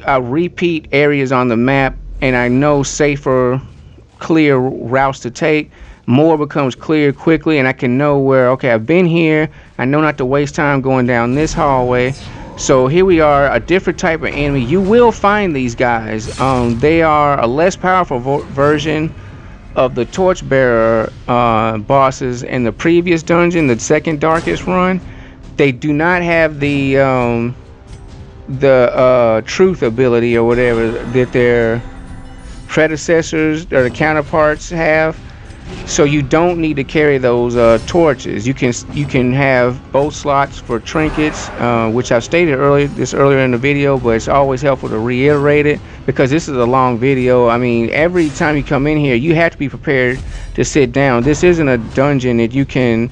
I repeat areas on the map, and I know safer, clear routes to take. More becomes clear quickly, and I can know where, okay, I've been here. I know not to waste time going down this hallway. So here we are, a different type of enemy. You will find these guys. They are a less powerful version of the torchbearer bosses in the previous dungeon, the second darkest run. They do not have the truth ability or whatever that their predecessors or the counterparts have. So you don't need to carry those torches. You can have both slots for trinkets, which I've stated earlier in the video, but it's always helpful to reiterate it because this is a long video. I mean, every time you come in here, you have to be prepared to sit down. This isn't a dungeon that you can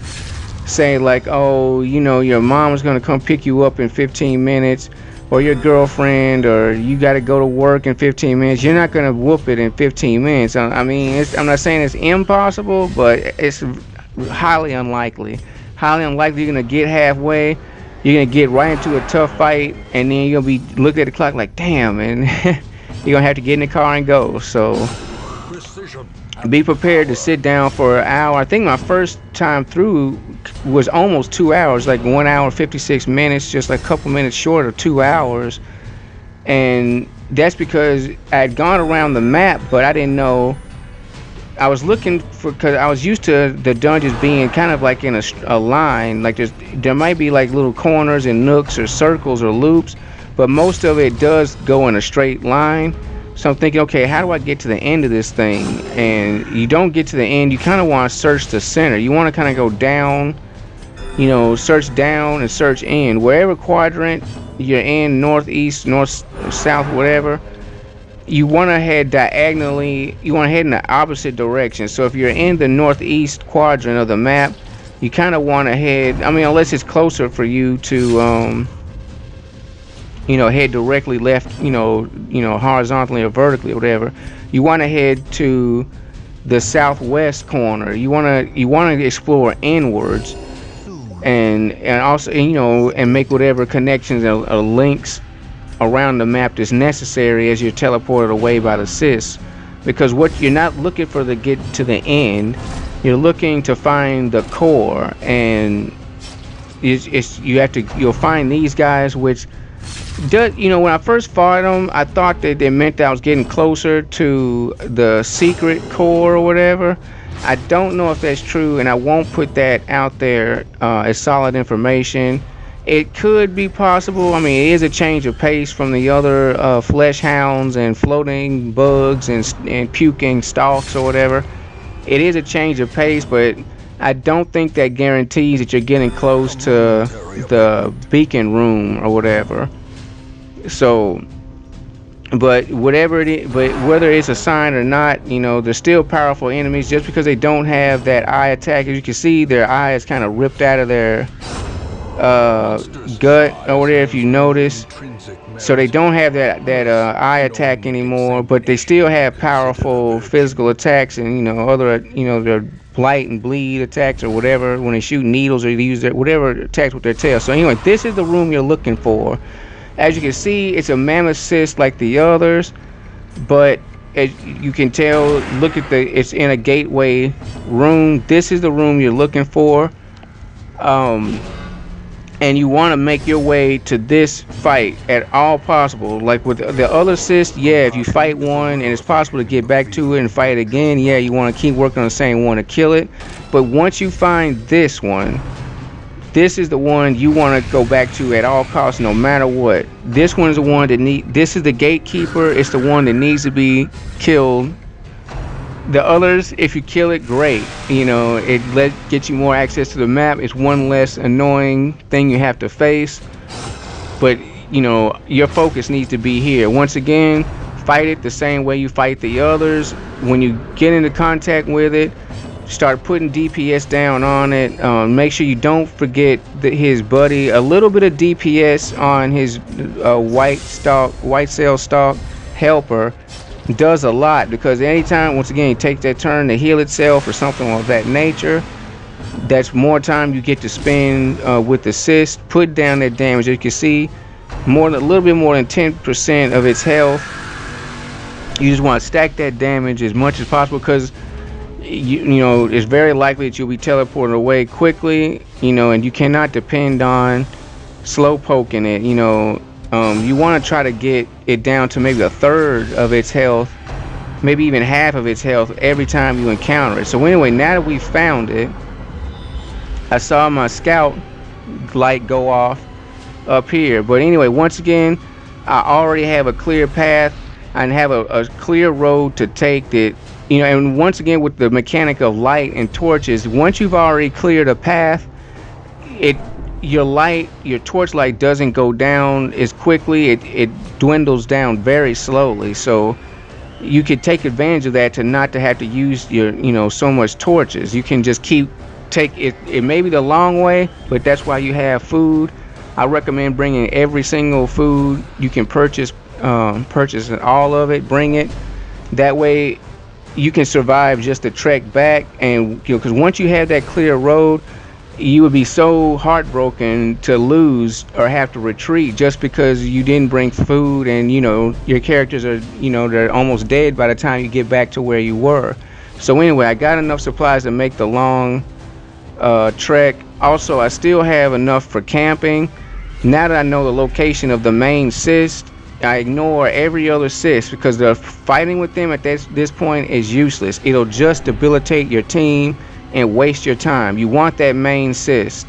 say like, oh, you know, your mom's gonna come pick you up in 15 minutes, or your girlfriend, or you got to go to work in 15 minutes. You're not going to whoop it in 15 minutes. I mean, I'm not saying it's impossible, but it's highly unlikely. Highly unlikely you're going to get halfway. You're going to get right into a tough fight, and then you're going to be looking at the clock like, damn, and you're going to have to get in the car and go. So be prepared to sit down for an hour. I think my first time through was almost 2 hours, like 1 hour 56 minutes, just like a couple minutes short of 2 hours. And that's because I had gone around the map, but I didn't know. I was looking for, because I was used to the dungeons being kind of like in a line, like there might be like little corners and nooks or circles or loops, but most of it does go in a straight line. So I'm thinking, okay, how do I get to the end of this thing? And you don't get to the end. You kind of want to search the center. You want to kind of go down, you know, search down and search in. Wherever quadrant you're in, northeast, north, south, whatever, you want to head diagonally. You want to head in the opposite direction. So if you're in the northeast quadrant of the map, you kind of want to head, I mean, unless it's closer for you to, you know, head directly left, you know, horizontally or vertically or whatever. You want to head to the southwest corner. You want to explore inwards, and also, you know, and make whatever connections or links around the map that's necessary as you're teleported away by the sis. Because what you're not looking for to get to the end, you're looking to find the core, and you'll find these guys, which you know, when I first fought them, I thought that it meant that I was getting closer to the secret core or whatever. I don't know if that's true, and I won't put that out there as solid information. It could be possible. I mean, it is a change of pace from the other flesh hounds and floating bugs and puking stalks or whatever. It is a change of pace, but I don't think that guarantees that you're getting close to the beacon room or whatever. So, but whatever it is, but whether it's a sign or not, you know, they're still powerful enemies. Just because they don't have that eye attack, as you can see, their eye is kind of ripped out of their gut or whatever, if you notice. So they don't have that eye attack anymore, but they still have powerful physical attacks, and you know, other, you know, their blight and bleed attacks or whatever, when they shoot needles or they use their whatever attacks with their tail. So anyway, this is the room you're looking for. As you can see, it's a mammoth cyst like the others, but as you can tell, look at it's in a gateway room. This is the room you're looking for, and you want to make your way to this fight at all possible. Like with the other cyst, yeah, if you fight one and it's possible to get back to it and fight it again, yeah, you want to keep working on the same one to kill it. But once you find this one, this is the one you want to go back to at all costs, no matter what. This one is the one that this is the gatekeeper. It's the one that needs to be killed. The others, if you kill it, great. You know, it gets you more access to the map. It's one less annoying thing you have to face. But, you know, your focus needs to be here. Once again, fight it the same way you fight the others. When you get into contact with it, Start putting DPS down on it. Make sure you don't forget his buddy. A little bit of DPS on his white cell stalk helper does a lot, because anytime, once again, it takes that turn to heal itself or something of that nature, that's more time you get to spend with assist. Put down that damage. As you can see, a little bit more than 10% of its health. You just want to stack that damage as much as possible, because you know it's very likely that you'll be teleported away quickly, and you cannot depend on slow poking it. You want to try to get it down to maybe a third of its health, maybe even half of its health every time you encounter it. So anyway, now that we found it, I saw my scout light go off up here. But anyway, once again, I already have a clear path and have a clear road to take that. And once again, with the mechanic of light and torches, once you've already cleared a path, your torch light doesn't go down as quickly. It dwindles down very slowly. So you could take advantage of that to not to have to use your so much torches. You can just take it. It may be the long way, but that's why you have food. I recommend bringing every single food you can purchase all of it. Bring it. That way you can survive just the trek back, and because once you have that clear road, you would be so heartbroken to lose or have to retreat just because you didn't bring food, and your characters are they're almost dead by the time you get back to where you were. So anyway, I got enough supplies to make the long trek. Also, I still have enough for camping. Now that I know the location of the main cyst, I ignore every other cyst, because the fighting with them at this point is useless. It'll just debilitate your team and waste your time. You want that main cyst.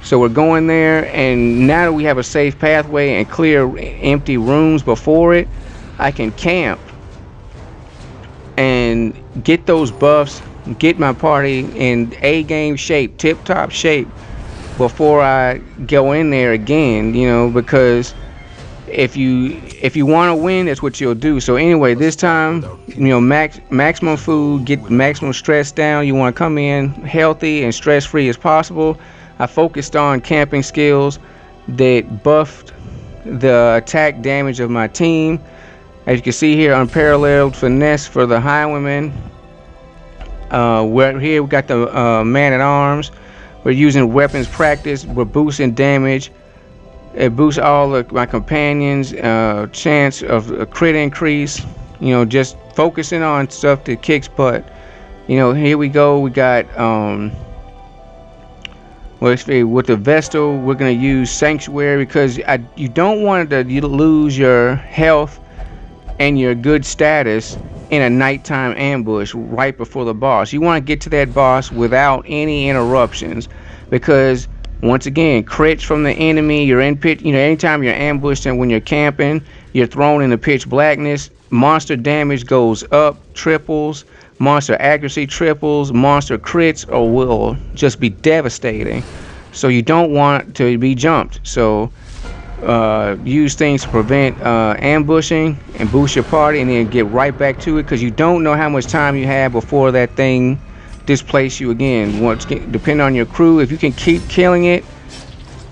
So we're going there, and now that we have a safe pathway and clear empty rooms before it, I can camp and get those buffs, get my party in A-game shape, tip-top shape, before I go in there again, because if you want to win, that's what you'll do. So anyway, this time, maximum food, get maximum stress down. You want to come in healthy and stress-free as possible. I focused on camping skills that buffed the attack damage of my team. As you can see here, unparalleled finesse for the highwaymen. Here we got the man-at-arms. We're using weapons practice. We're boosting damage. It boosts all of my companions' chance of a crit increase. Just focusing on stuff that kicks butt. Here we go. We got with the Vestal, we're gonna use Sanctuary, because you don't want to lose your health and your good status in a nighttime ambush right before the boss. You want to get to that boss without any interruptions, because once again, crits from the enemy, you're in pitch, anytime you're ambushed and when you're camping, you're thrown in the pitch blackness. Monster damage goes up, triples, monster accuracy triples, monster crits will just be devastating. So you don't want to be jumped. So use things to prevent ambushing and boost your party, and then get right back to it, because you don't know how much time you have before that thing displace you again. Depending on your crew, if you can keep killing it,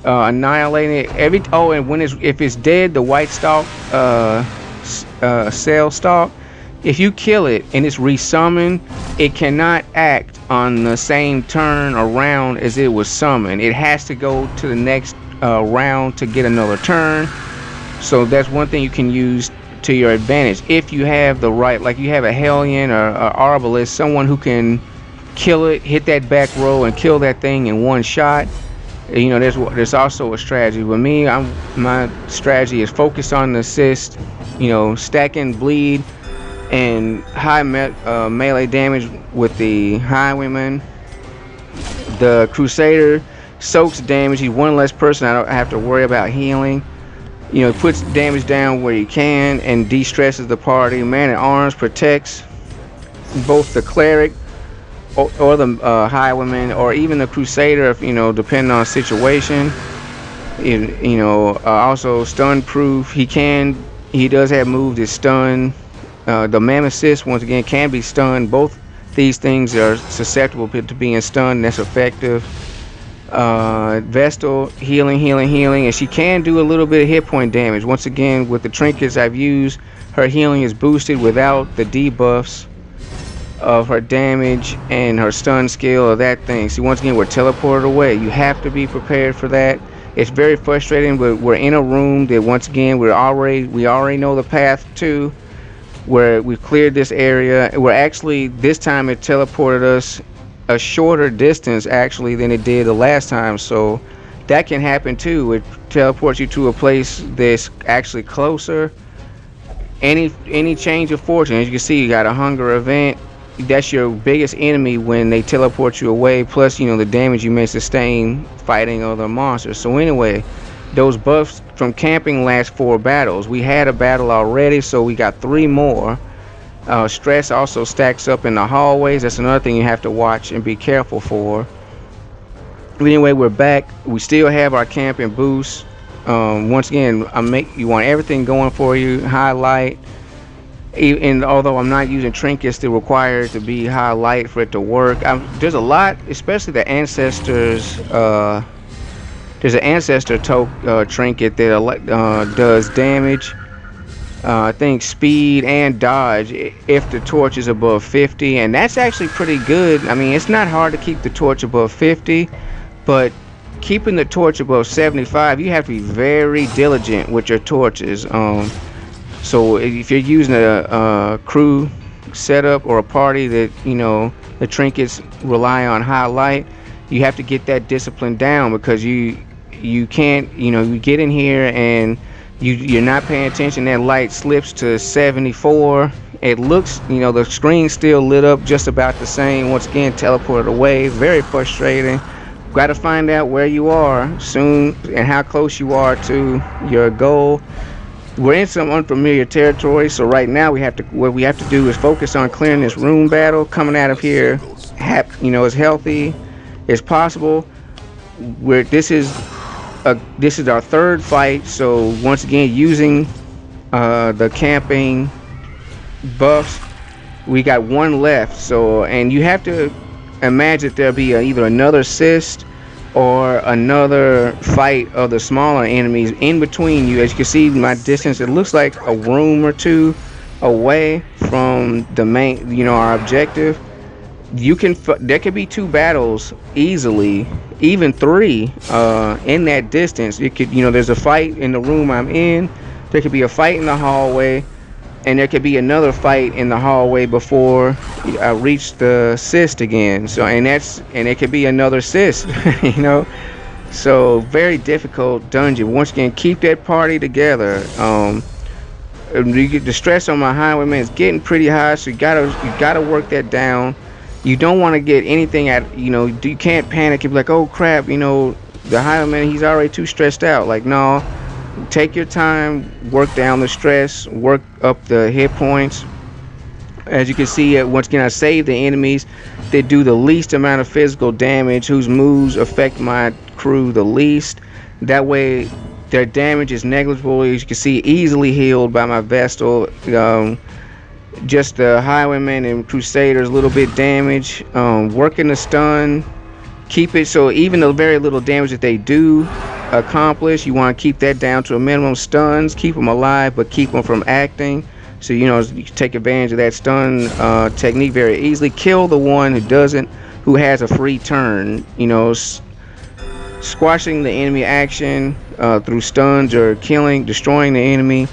annihilating it and if it's dead, the white stalk cell stalk, if you kill it and it's resummoned, it cannot act on the same turn or round as it was summoned. It has to go to the next round to get another turn. So that's one thing you can use to your advantage if you have the right, like you have a Hellion or Arbalest, someone who can kill it, hit that back row and kill that thing in one shot. There's also a strategy. With me, my strategy is focused on the assist, stacking bleed and high melee damage with the highwayman. The Crusader soaks damage. He's one less person I don't have to worry about healing. Puts damage down where you can and de-stresses the party. Man-at-arms protects both the cleric or the highwayman, or even the Crusader, if depending on the situation. Also stun proof. He does have moves that stun. The Mammoth once again can be stunned. Both these things are susceptible to being stunned. That's effective. Vestal, healing, and she can do a little bit of hit point damage. Once again, with the trinkets I've used, her healing is boosted without the debuffs of her damage and her stun skill of that thing. See, once again, we're teleported away. You have to be prepared for that. It's very frustrating, but we're in a room that, once again, we already know the path to, where we've cleared this area. We're actually, this time it teleported us a shorter distance actually than it did the last time, so that can happen too. It teleports you to a place that's actually closer. Any change of fortune, as you can see, you got a hunger event. That's your biggest enemy when they teleport you away, plus, you know, the damage you may sustain fighting other monsters. So anyway, those buffs from camping last 4 battles. We had a battle already, so we got 3 more. Stress also stacks up in the hallways. That's another thing you have to watch and be careful for. Anyway, we're back. We still have our camping boost. Once again, you want everything going for you. Highlight. And although I'm not using trinkets that require it to be highlight for it to work, there's a lot, especially the ancestors. There's an ancestor trinket that does damage. I think speed and dodge if the torch is above 50, and that's actually pretty good. I mean, it's not hard to keep the torch above 50, but keeping the torch above 75, you have to be very diligent with your torches. So if you're using a crew setup or a party that, you know, the trinkets rely on highlight, you have to get that discipline down, because you can't, you know, you get in here and you're not paying attention, that light slips to 74. It looks, you know, the screen's still lit up just about the same. Once again, teleported away. Very frustrating. Got to find out where you are soon and how close you are to your goal. We're in some unfamiliar territory, so right now what we have to do is focus on clearing this room battle, coming out of here, you know, as healthy as possible. This is our 3rd fight, so once again, using the camping buffs, we got 1 left. So, and you have to imagine there'll be either another cyst or another fight of the smaller enemies in between you. As you can see, my distance, it looks like a room or 2 away from the main, you know, our objective. There could be 2 battles easily, even 3 in that distance. It could, you know, there's a fight in the room I'm in, there could be a fight in the hallway, and there could be another fight in the hallway before I reach the cyst again. So, and it could be another cyst, you know. So very difficult dungeon. Once again, keep that party together. The stress on my highwayman is getting pretty high, so you gotta work that down. You don't want to get anything at, you know, you can't panic and be like, oh crap, you know, the highwayman, he's already too stressed out. Like, no, take your time, work down the stress, work up the hit points. As you can see, once again, I save the enemies that do the least amount of physical damage, whose moves affect my crew the least. That way their damage is negligible. As you can see, easily healed by my Vestal. Just the highwaymen and crusaders, a little bit damage. Working the stun, keep it so even the very little damage that they do accomplish, you want to keep that down to a minimum. Stuns, keep them alive, but keep them from acting. So, you know, you can take advantage of that stun technique very easily. Kill the one who has a free turn. You know, squashing the enemy action through stuns or destroying the enemy.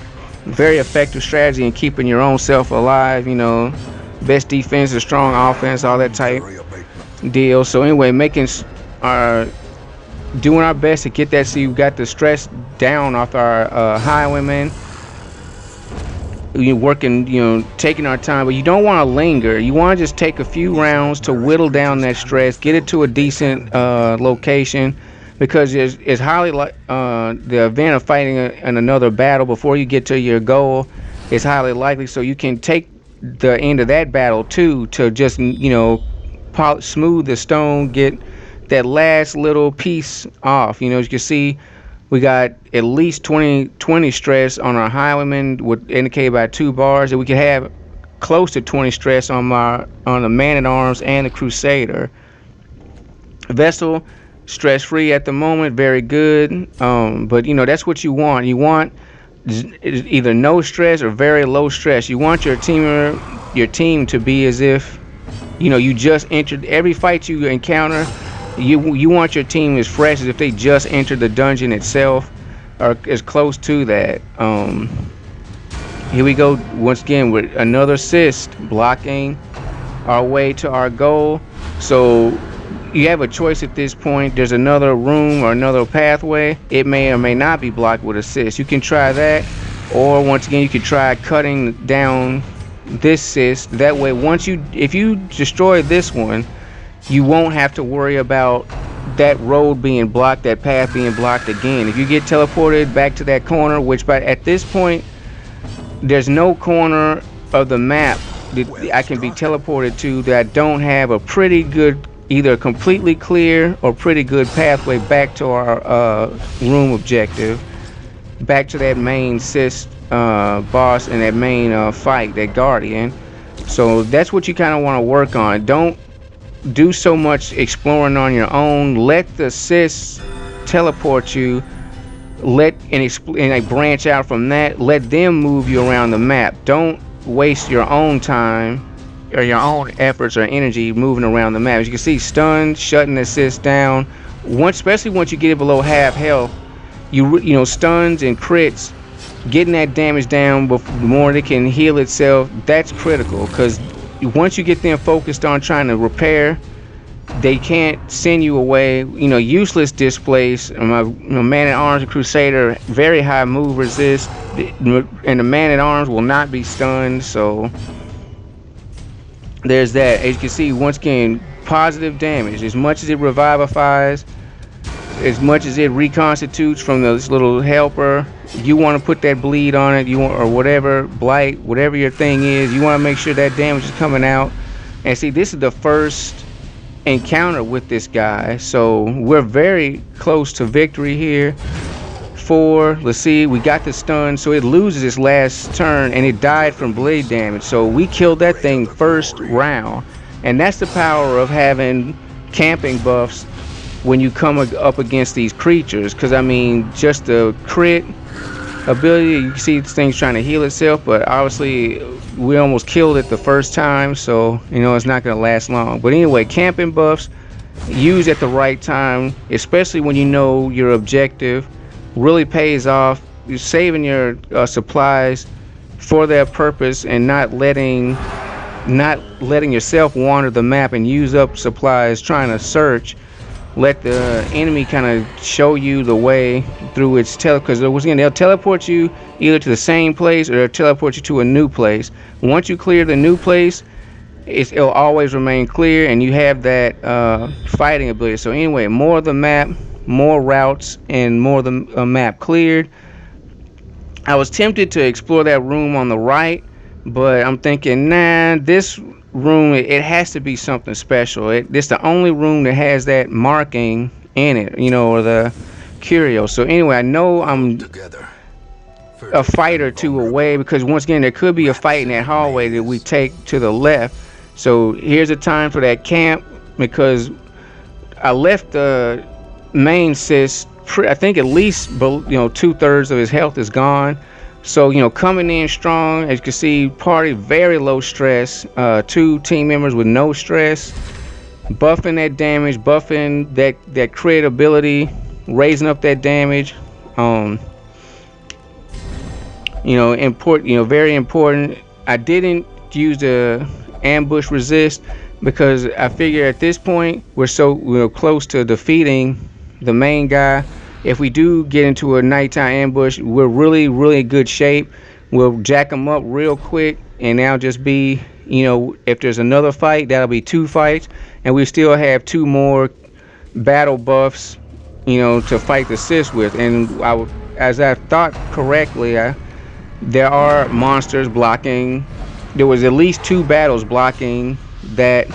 Very effective strategy in keeping your own self alive. You know, best defense is strong offense, all that type deal. So anyway, doing our best to get that. So you got the stress down off our highwaymen. You're working, you know, taking our time, but you don't want to linger. You want to just take a few rounds to whittle down that stress, get it to a decent location. Because it's highly like the event of fighting in another battle before you get to your goal is highly likely. So you can take the end of that battle too to just, you know, smooth the stone, get that last little piece off. You know, as you can see, we got at least 20 stress on our highwaymen, would indicate about 2 bars, that we could have close to 20 stress on the Man-at-Arms and the Crusader. Vessel, stress free at the moment, very good. But that's what you want. You want either no stress or very low stress. You want your team to be as if you just entered. Every fight you encounter, you want your team as fresh as if they just entered the dungeon itself, or as close to that. Here we go once again with another assist, blocking our way to our goal. So you have a choice at this point. There's another room or another pathway. It may or may not be blocked with assist. You can try that, or once again you can try cutting down this assist. That way, if you destroy this one, you won't have to worry about that road being blocked, that path being blocked again. If you get teleported back to that corner, which at this point there's no corner of the map that I can be teleported to that I don't have a pretty good, either completely clear or pretty good pathway back to our room objective, back to that main boss and that main fight, that Guardian. So that's what you kind of want to work on. Don't do so much exploring on your own. Let the assists teleport you. And branch out from that. Let them move you around the map. Don't waste your own time or your own efforts or energy moving around the map. As you can see, stun, shutting assist down. Especially once you get below half health, stuns and crits, getting that damage down before the more they can heal itself. That's critical, because once you get them focused on trying to repair, they can't send you away. Useless displace. My Man-at-Arms and Crusader, very high move resist, and the Man-at-Arms will not be stunned. So there's that. As you can see, once again, positive damage. As much as it revivifies, as much as it reconstitutes from this little helper, you want to put that bleed on it. Or whatever blight, whatever your thing is. You want to make sure that damage is coming out. And see, this is the first encounter with this guy, so we're very close to victory here. Let's see, we got the stun, so it loses its last turn, and it died from blade damage. So we killed that thing first round, and that's the power of having camping buffs when you come up against these creatures. Because I mean, just the crit ability, you can see this thing's trying to heal itself, but obviously we almost killed it the first time, so it's not going to last long. But anyway, camping buffs used at the right time, especially when your objective, really pays off. You're saving your supplies for that purpose, and not letting yourself wander the map and use up supplies trying to search. Let the enemy kind of show you the way through its because they'll teleport you either to the same place or they'll teleport you to a new place. Once you clear the new place, it'll always remain clear, and you have that fighting ability. So anyway, more of the map, more routes, and more of the map cleared. I was tempted to explore that room on the right, but I'm thinking, nah, this room, it has to be something special. It's the only room that has that marking in it, or the curio. So anyway, I know I'm a fight or two away, because once again there could be a fight in that hallway that we take to the left. So here's a time for that camp, because I left the main I think at least 2/3 of his health is gone. So, coming in strong, as you can see, party very low stress, 2 team members with no stress, buffing that damage, buffing that crit ability, raising up that damage. Very important. I didn't use the ambush resist, because I figure at this point we're so close to defeating the main guy. If we do get into a nighttime ambush, we're really, really good shape. We'll jack them up real quick, and that'll just be, if there's another fight, that'll be 2 fights, and we still have 2 more battle buffs, to fight the sis with. And as I thought correctly, there are monsters blocking. There was at least 2 battles blocking that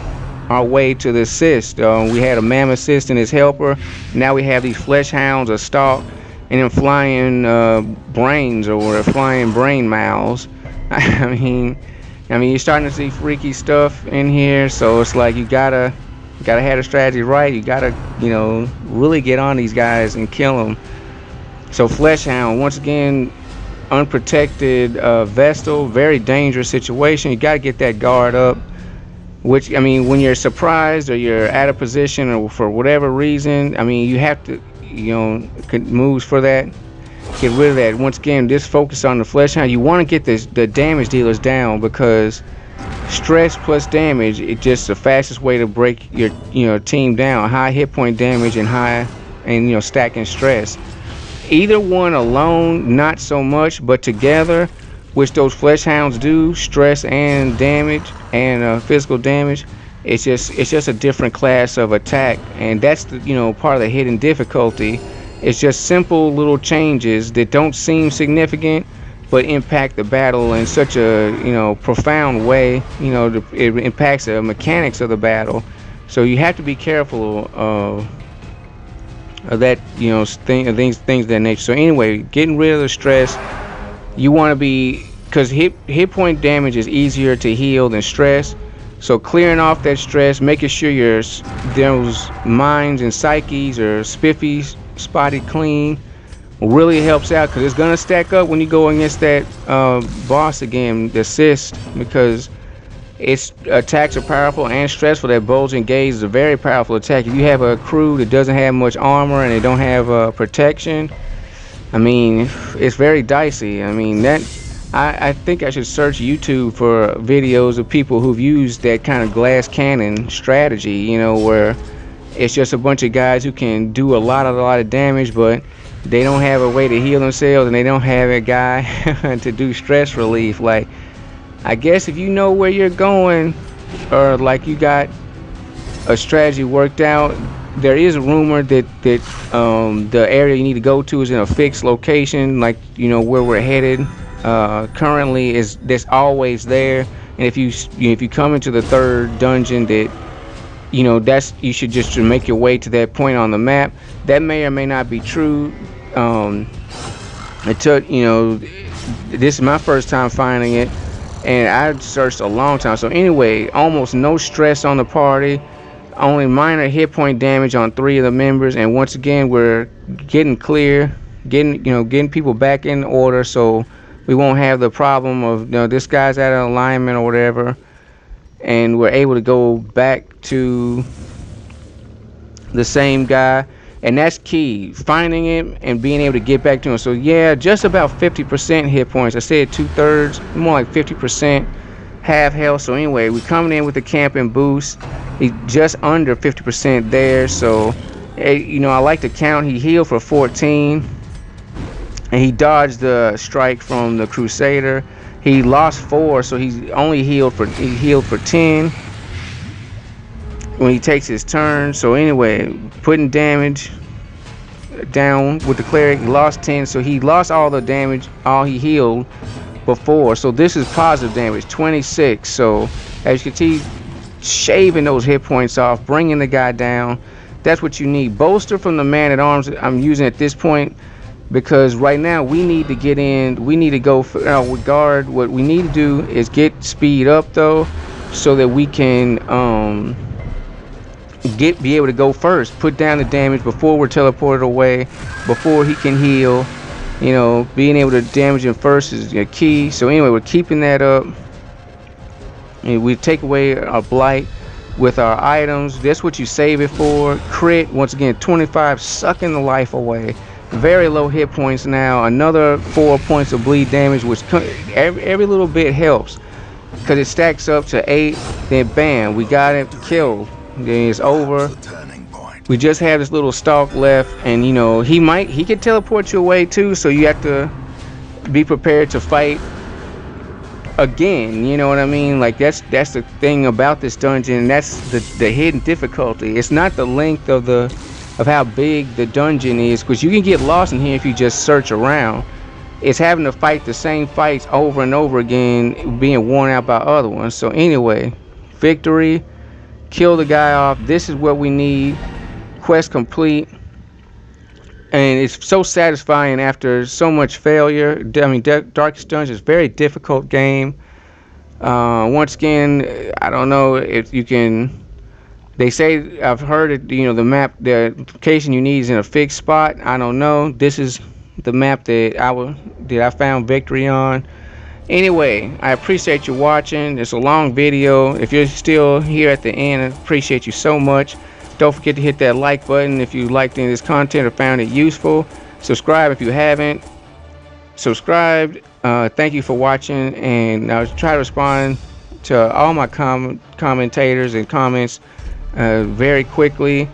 our way to the assist. We had a mammoth assist and his helper. Now we have these flesh hounds, a stalk, and then flying brains, or flying brain mouths. I mean, I mean, you're starting to see freaky stuff in here, so it's like you gotta have the strategy right. You gotta, really get on these guys and kill them. So Flesh Hound, once again, unprotected Vestal, very dangerous situation. You gotta get that guard up. Which, I mean, when you're surprised or you're out of position or for whatever reason, I mean, you have to, moves for that. Get rid of that. Once again, just focus on the Flesh Hound. You want to get the damage dealers down, because stress plus damage, it's just the fastest way to break your team down. High hit point damage and stacking stress. Either one alone, not so much, but together, which those Flesh Hounds do, stress and damage and physical damage, it's just a different class of attack, and that's the part of the hidden difficulty. It's just simple little changes that don't seem significant, but impact the battle in such a profound way. It impacts the mechanics of the battle, so you have to be careful of that things of that nature. So anyway, getting rid of the stress. You want to be, because hit point damage is easier to heal than stress. So clearing off that stress, making sure those minds and psyches are spotty clean, really helps out, because it's gonna stack up when you go against that boss again, the assist, because its attacks are powerful and stressful. That bulging gaze is a very powerful attack. If you have a crew that doesn't have much armor and they don't have protection, I mean, it's very dicey. I mean, I think I should search YouTube for videos of people who've used that kind of glass cannon strategy, where it's just a bunch of guys who can do a lot of damage, but they don't have a way to heal themselves, and they don't have a guy to do stress relief. Like, I guess if you know where you're going, or like you got a strategy worked out, there is a rumor that the area you need to go to is in a fixed location, like where we're headed currently is that's always there. And if you come into the third dungeon, that you should just make your way to that point on the map. That may or may not be true. It took this is my first time finding it, and I searched a long time. So anyway, almost no stress on the party, only minor hit point damage on 3 of the members, and once again we're getting clear, getting people back in order, so we won't have the problem of this guy's out of alignment or whatever, and we're able to go back to the same guy. And that's key, finding him and being able to get back to him. So yeah, just about 50% hit points. I said 2/3, more like 50%, half health. So anyway, we're coming in with the camping boost. He's just under 50% there. So I like to count. He healed for 14, and he dodged the strike from the Crusader. He lost 4, so he healed for 10 when he takes his turn. So anyway, putting damage down with the cleric, he lost 10, so he lost all the damage, all he healed before. So this is positive damage, 26. So as you can see, shaving those hit points off, bringing the guy down. That's what you need. Bolster from the man at arms I'm using at this point, because right now we need to get in. We need to go with guard. What we need to do is get speed up though, so that we can be able to go first, put down the damage before we're teleported away, before he can heal. Being able to damage him first is a key. So anyway, we're keeping that up, and we take away our blight with our items. That's what you save it for. Crit, once again, 25, sucking the life away. Very low hit points now. Another 4 points of bleed damage, which every little bit helps, because it stacks up to 8. Then bam, we got it killed. Then it's over. We just have this little stalk left, and he could teleport you away too, so you have to be prepared to fight again. You know what I mean? Like that's the thing about this dungeon. That's the hidden difficulty. It's not the length of how big the dungeon is, because you can get lost in here if you just search around. It's having to fight the same fights over and over again, being worn out by other ones. So anyway, victory. Kill the guy off. This is what we need. Quest complete. And it's so satisfying after so much failure. I mean, Darkest Dungeon is a very difficult game. Once again, I don't know if you can. They say, I've heard it, the map, the location you need is in a fixed spot. I don't know. This is the map that I found victory on. Anyway, I appreciate you watching. It's a long video. If you're still here at the end, I appreciate you so much. Don't forget to hit that like button if you liked any of this content or found it useful. Subscribe if you haven't subscribed. Thank you for watching, and I'll try to respond to all my commentators and comments very quickly.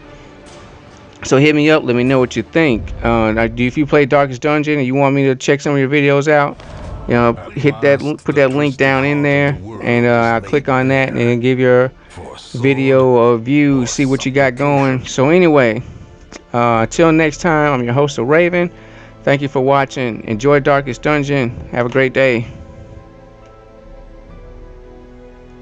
So hit me up, let me know what you think. If you play Darkest Dungeon and you want me to check some of your videos out, put that link down in there, and I'll click on that and then give your video a view, see what you got going. So anyway, until next time, I'm your host, Raven. Thank you for watching. Enjoy Darkest Dungeon. Have a great day.